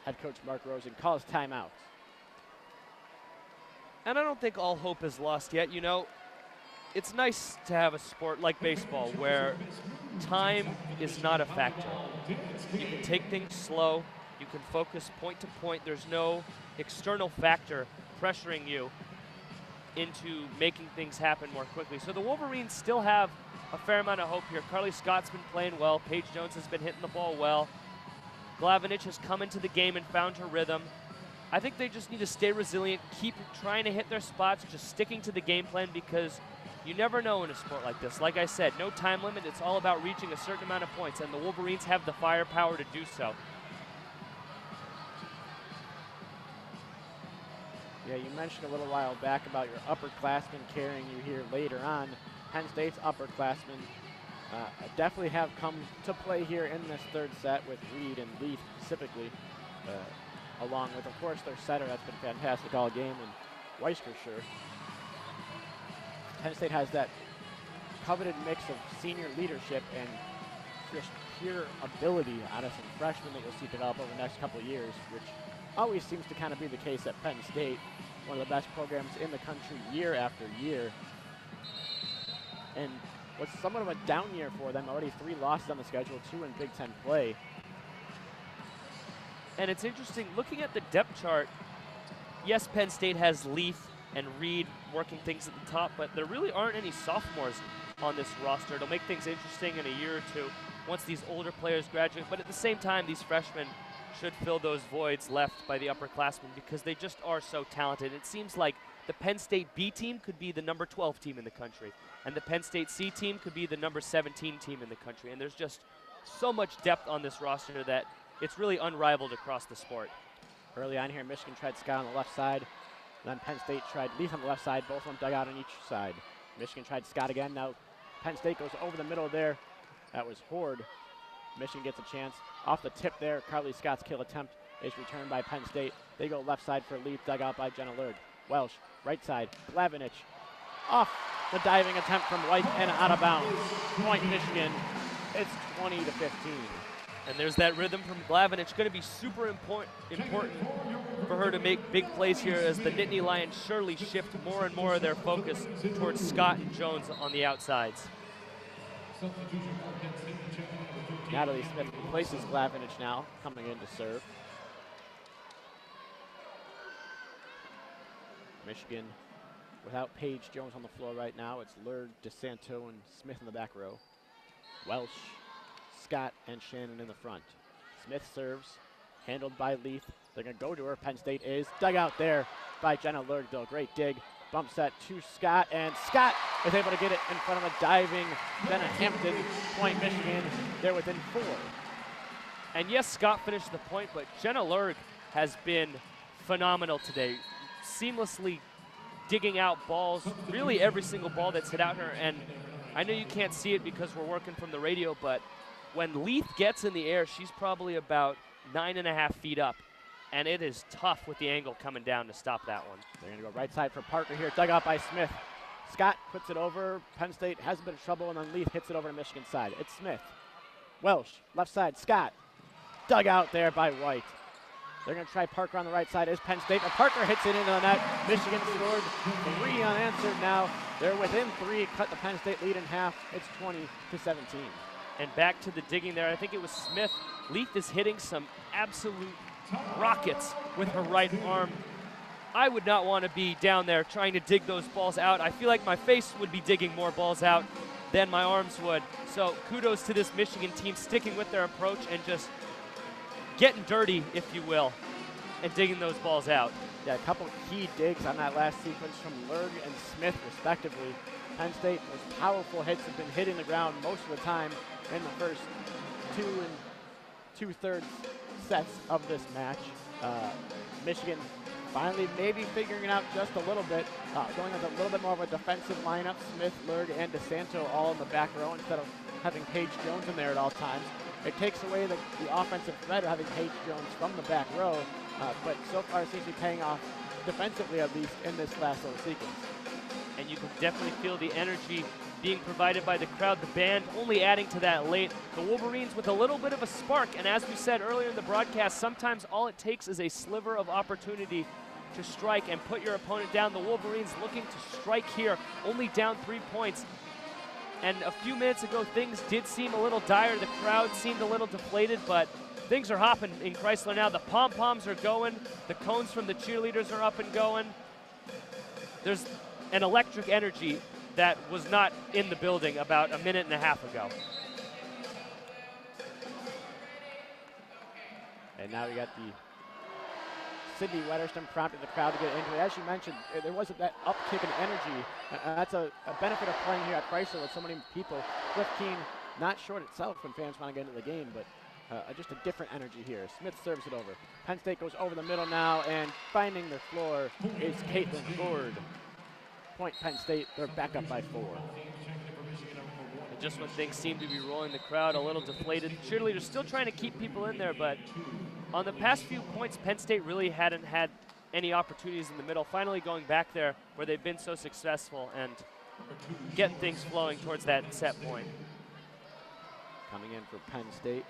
head coach Mark Rosen calls timeout. And I don't think all hope is lost yet. You know, it's nice to have a sport like baseball where time is not a factor. You can take things slow. You can focus point to point. There's no external factor pressuring you into making things happen more quickly. So the Wolverines still have a fair amount of hope here. Carly Scott's been playing well. Paige Jones has been hitting the ball well. Glavinich has come into the game and found her rhythm. I think they just need to stay resilient, keep trying to hit their spots, just sticking to the game plan, because you never know in a sport like this. Like I said, no time limit. It's all about reaching a certain amount of points, and the Wolverines have the firepower to do so. Yeah, you mentioned a little while back about your upperclassmen carrying you here later on. Penn State's upperclassmen definitely have come to play here in this third set with Reed and Leith specifically, along with, of course, their setter that's been fantastic all game, and Weiskerscher. Penn State has that coveted mix of senior leadership and just pure ability out of some freshmen that you'll see develop over the next couple of years, which always seems to kind of be the case at Penn State, one of the best programs in the country year after year. And what's somewhat of a down year for them, already 3 losses on the schedule, 2 in Big Ten play. And it's interesting, looking at the depth chart, yes, Penn State has Leith and Reed working things at the top, but there really aren't any sophomores on this roster. It'll make things interesting in a year or two once these older players graduate, but at the same time, these freshmen should fill those voids left by the upperclassmen because they just are so talented. It seems like the Penn State B team could be the number 12 team in the country, and the Penn State C team could be the number 17 team in the country. And there's just so much depth on this roster that it's really unrivaled across the sport. Early on here, Michigan tried Scott on the left side. Then Penn State tried Leith on the left side. Both of them dug out on each side. Michigan tried Scott again. Now Penn State goes over the middle there. That was Horde. Michigan gets a chance. Off the tip there, Carly Scott's kill attempt is returned by Penn State. They go left side for Leith, dug out by Jenna Lurd. Welsh, right side, Glavinich. Off the diving attempt from White and out of bounds. Point Michigan. It's 20-15. And there's that rhythm from Glavinich. Going to be super important for her to make big plays here as the Nittany Lions surely shift more and more of their focus towards Scott and Jones on the outsides. Natalie Smith replaces Glavinich now, coming in to serve. Michigan without Paige Jones on the floor right now. It's Lurd, DeSanto, and Smith in the back row. Welsh, Scott, and Shannon in the front. Smith serves, handled by Leith. They're going to go to her. Penn State is dug out there by Jenna Lurd, though. Great dig. Bump set to Scott, and Scott is able to get it in front of a diving Jenna Hampton. Point Michigan. They're within 4. And yes, Scott finished the point, but Jenna Lurg has been phenomenal today, seamlessly digging out balls, really every single ball that's hit out her. And I know you can't see it because we're working from the radio, but when Leith gets in the air, she's probably about 9.5 feet up. And it is tough with the angle coming down to stop that one. They're going to go right side for Parker here, dug out by Smith. Scott puts it over. Penn State has a bit of trouble, and then Leith hits it over to Michigan side. It's Smith. Welsh, left side, Scott. Dug out there by White. They're going to try Parker on the right side. Is Penn State, but Parker hits it into the net. Michigan scored 3 unanswered now. They're within 3, cut the Penn State lead in half. It's 20-17. And back to the digging there. I think it was Smith. Leith is hitting some absolute rockets with her right arm. I would not want to be down there trying to dig those balls out. I feel like my face would be digging more balls out than my arms would. So kudos to this Michigan team sticking with their approach and just getting dirty, if you will, and digging those balls out. Yeah, a couple key digs on that last sequence from Lerg and Smith, respectively. Penn State, those powerful hits have been hitting the ground most of the time in the first 2 2/3 sets of this match. Michigan finally maybe figuring it out just a little bit, going with a little bit more of a defensive lineup. Smith, Lerg, and DeSanto all in the back row instead of having Paige Jones in there at all times. It takes away the offensive threat of having Paige Jones from the back row, but so far it seems to be paying off defensively, at least in this last little sequence. And you can definitely feel the energy being provided by the crowd, the band only adding to that late. The Wolverines with a little bit of a spark, and as we said earlier in the broadcast, sometimes all it takes is a sliver of opportunity to strike and put your opponent down. The Wolverines looking to strike here, only down 3 points. And a few minutes ago, things did seem a little dire. The crowd seemed a little deflated, but things are hopping in Chrysler now. The Pom-Poms are going. The cones from the cheerleaders are up and going. There's an electric energy that was not in the building about a minute and a half ago. And now we got the Sydney Wetterston prompting the crowd to get into it. As you mentioned, there wasn't that upkick in energy. That's a benefit of playing here at Chrysler with so many people. Cliff Keen, not short itself when fans want to get into the game, but just a different energy here. Smith serves it over. Penn State goes over the middle now, and finding the floor is Caitlin Ford. Point Penn State, they're back up by 4. And just when things seem to be rolling, the crowd a little deflated. Cheerleaders still trying to keep people in there, but on the past few points, Penn State really hadn't had any opportunities in the middle. Finally going back there where they've been so successful and getting things flowing towards that set point. Coming in for Penn State,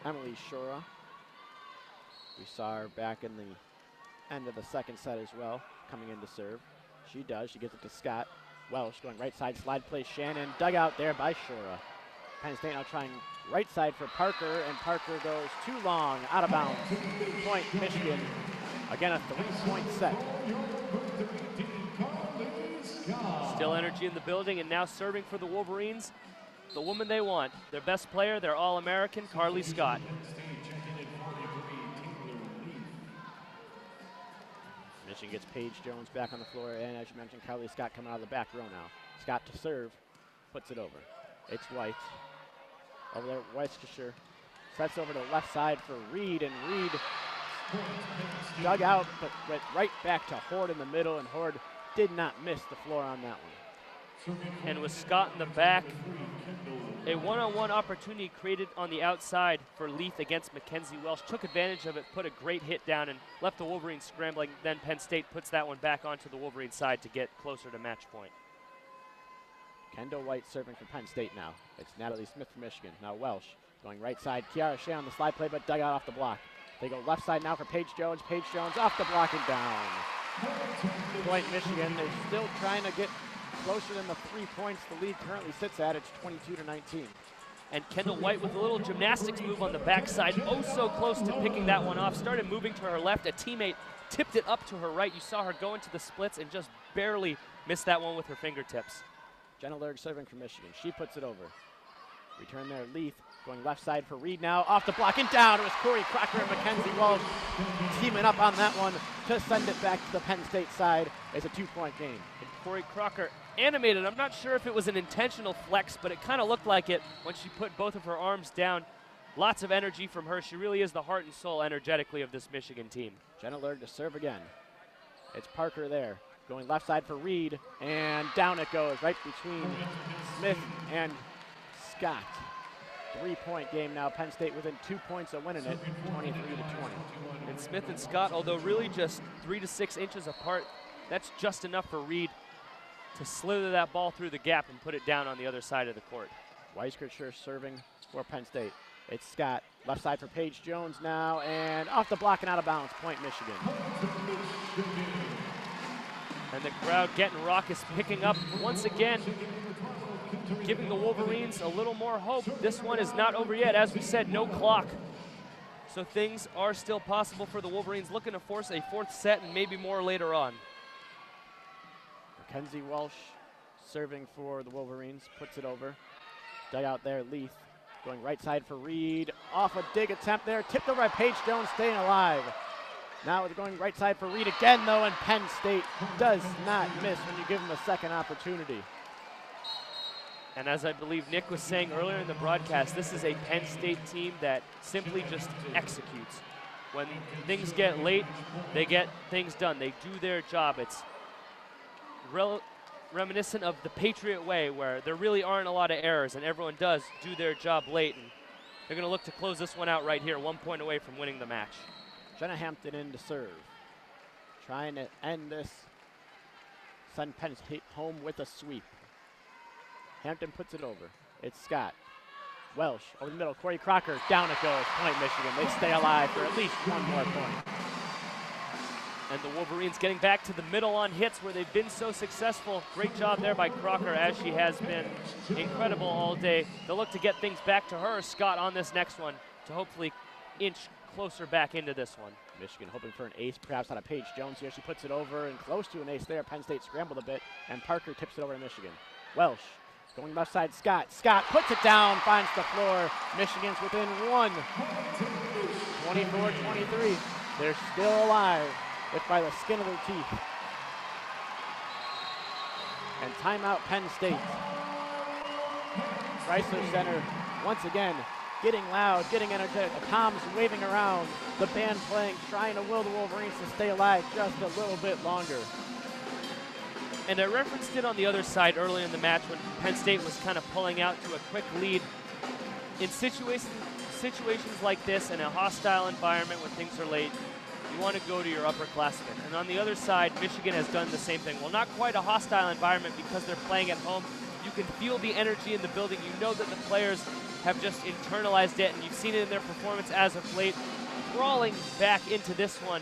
Emily Shura. We saw her back in the end of the second set as well, coming in to serve. She does. She gets it to Scott. Welsh going right side, slide play Shannon. Dug out there by Shura. Penn State now trying right side for Parker, and Parker goes too long, out of bounds. Point Michigan. Again, a 3-point set. Still energy in the building, and now serving for the Wolverines, the woman they want. Their best player, their All-American, Carly Scott. Michigan gets Paige Jones back on the floor, and as you mentioned, Carly Scott coming out of the back row now. Scott to serve, puts it over. It's White. Over there, Weiskisher sets over to the left side for Reed, and Reed dug out, but went right back to Horde in the middle, and Horde did not miss the floor on that one. And with Scott in the back, a one-on-one opportunity created on the outside for Leith against Mckenzie Welsh. Took advantage of it, put a great hit down, and left the Wolverines scrambling. Then Penn State puts that one back onto the Wolverines side to get closer to match point. Kendall White serving for Penn State now. It's Natalie Smith from Michigan. Now Welsh going right side. Kiara Shea on the slide play, but dug out off the block. They go left side now for Paige Jones. Paige Jones off the block and down. Point Michigan. They're still trying to get closer than the 3 points the lead currently sits at. It's 22-19. And Kendall White with a little gymnastics move on the backside. Oh, so close to picking that one off. Started moving to her left. A teammate tipped it up to her right. You saw her go into the splits and just barely missed that one with her fingertips. Jenna Lerg serving for Michigan. She puts it over. Return there, Leith going left side for Reed now. Off the block and down. It was Corey Crocker and Mckenzie Welsh teaming up on that one to send it back to the Penn State side. It's a 2-point game. And Corey Crocker animated. I'm not sure if it was an intentional flex, but it kind of looked like it when she put both of her arms down. lots of energy from her. She really is the heart and soul energetically of this Michigan team. Jenna Lerg to serve again. It's Parker there, going left side for Reed, and down it goes, right between Smith and Scott. 3-point game now. Penn State within 2 points of winning it, 23-20. And Smith and Scott, although really just 3 to 6 inches apart, that's just enough for Reed to slither that ball through the gap and put it down on the other side of the court. Weiskircher serving for Penn State. It's Scott, left side for Paige Jones now, and off the block and out of bounds, point Michigan. And the crowd getting raucous, picking up once again, giving the Wolverines a little more hope. This one is not over yet. As we said, no clock. So things are still possible for the Wolverines, looking to force a 4th set and maybe more later on. Mckenzie Welsh serving for the Wolverines, puts it over. Dug out there, Leith going right side for Reed. Off a dig attempt there, tipped over by Paige Jones, staying alive. Now it's going right side for Reed again though, and Penn State does not miss when you give them a second opportunity. And as I believe Nick was saying earlier in the broadcast, this is a Penn State team that simply just executes. When things get late, they get things done. They do their job. It's reminiscent of the Patriot way, where there really aren't a lot of errors and everyone does do their job late. And they're going to look to close this one out right here, 1 point away from winning the match. Jenna Hampton in to serve. Trying to end this. Send Penn State home with a sweep. Hampton puts it over. It's Scott. Welsh over the middle. Corey Crocker. Down it goes. Point Michigan. They stay alive for at least one more point. And the Wolverines getting back to the middle on hits where they've been so successful. Great job there by Crocker, as she has been incredible all day. They'll look to get things back to her, Scott, on this next one to hopefully inch closer back into this one. Michigan hoping for an ace, perhaps out of Paige Jones here. She puts it over and close to an ace there. Penn State scrambled a bit, and Parker tips it over to Michigan. Welsh going left side, Scott. Scott puts it down, finds the floor. Michigan's within 1. 24-23. They're still alive, if by the skin of their teeth. And timeout Penn State. Chrysler Center once again getting loud, getting energetic. The Poms waving around, the band playing, trying to will the Wolverines to stay alive just a little bit longer. And I referenced it on the other side early in the match when Penn State was kind of pulling out to a quick lead. In situations like this, in a hostile environment when things are late, you want to go to your upperclassmen. And on the other side, Michigan has done the same thing. Well, not quite a hostile environment because they're playing at home. You can feel the energy in the building. You know that the players have just internalized it, and you've seen it in their performance as of late. Crawling back into this one,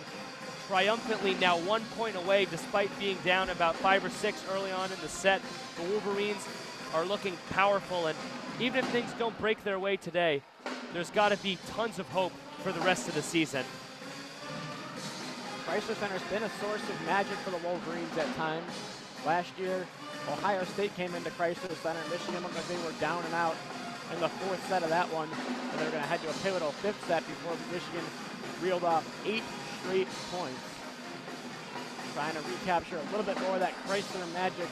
triumphantly now 1 point away despite being down about 5 or 6 early on in the set. The Wolverines are looking powerful, and even if things don't break their way today, there's got to be tons of hope for the rest of the season. Chrysler Center's been a source of magic for the Wolverines at times. Last year, Ohio State came into Chrysler Center. Michigan looked like they were down and out in the 4th set of that one, and they were going to head to a pivotal 5th set before Michigan reeled off 8 straight points. Trying to recapture a little bit more of that Chrysler magic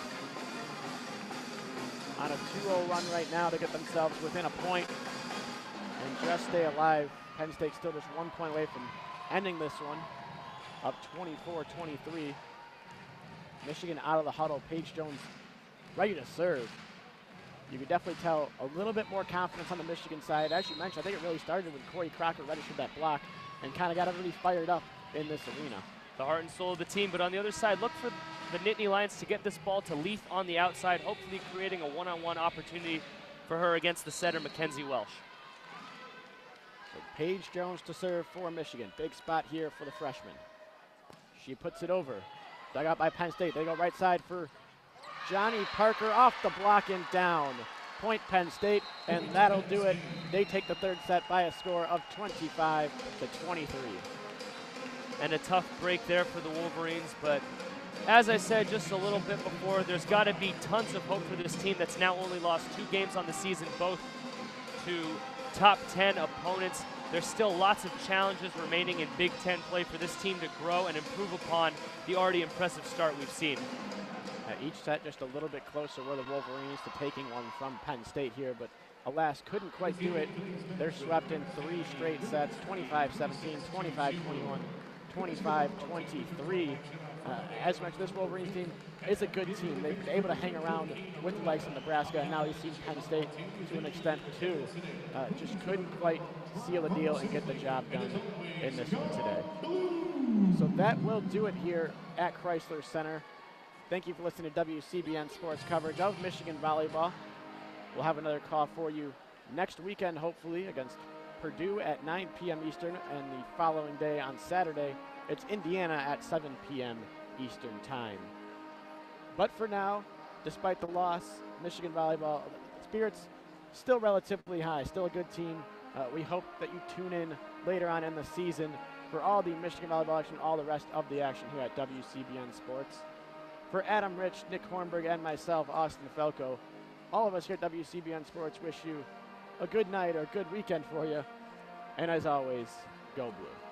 on a 2-0 run right now to get themselves within a point and just stay alive. Penn State still just 1 point away from ending this one, up 24-23. Michigan out of the huddle. Paige Jones ready to serve. You could definitely tell a little bit more confidence on the Michigan side. As you mentioned, I think it really started when Corey Crocker registered that block and kind of got everybody fired up in this arena. The heart and soul of the team, but on the other side, look for the Nittany Lions to get this ball to Leith on the outside, hopefully creating a one-on-one opportunity for her against the setter, Mckenzie Welsh. So Paige Jones to serve for Michigan. Big spot here for the freshman. She puts it over. Dug out by Penn State. They go right side for Johnny Parker, off the block and down. Point Penn State, and that'll do it. They take the 3rd set by a score of 25-23. And a tough break there for the Wolverines, but as I said just a little bit before, there's got to be tons of hope for this team that's now only lost 2 games on the season, both to top 10 opponents. There's still lots of challenges remaining in Big Ten play for this team to grow and improve upon the already impressive start we've seen. Each set just a little bit closer were the Wolverines to taking one from Penn State here, but alas, couldn't quite do it. They're swept in 3 straight sets, 25-17, 25-21, 25-23. As mentioned, this Wolverines team is a good team. They've been able to hang around with the likes of Nebraska, and now you've seen Penn State to an extent too. Just couldn't quite seal the deal and get the job done in this one today. So that will do it here at Chrysler Center. Thank you for listening to WCBN Sports coverage of Michigan Volleyball. We'll have another call for you next weekend, hopefully, against Purdue at 9 p.m. Eastern, and the following day on Saturday, it's Indiana at 7 p.m. Eastern Time. But for now, despite the loss, Michigan Volleyball spirits still relatively high, still a good team. We hope that you tune in later on in the season for all the Michigan Volleyball action, all the rest of the action here at WCBN Sports. For Adam Rich, Nick Hornberg, and myself, Austin Felco, all of us here at WCBN Sports wish you a good night or a good weekend for you. And as always, go blue.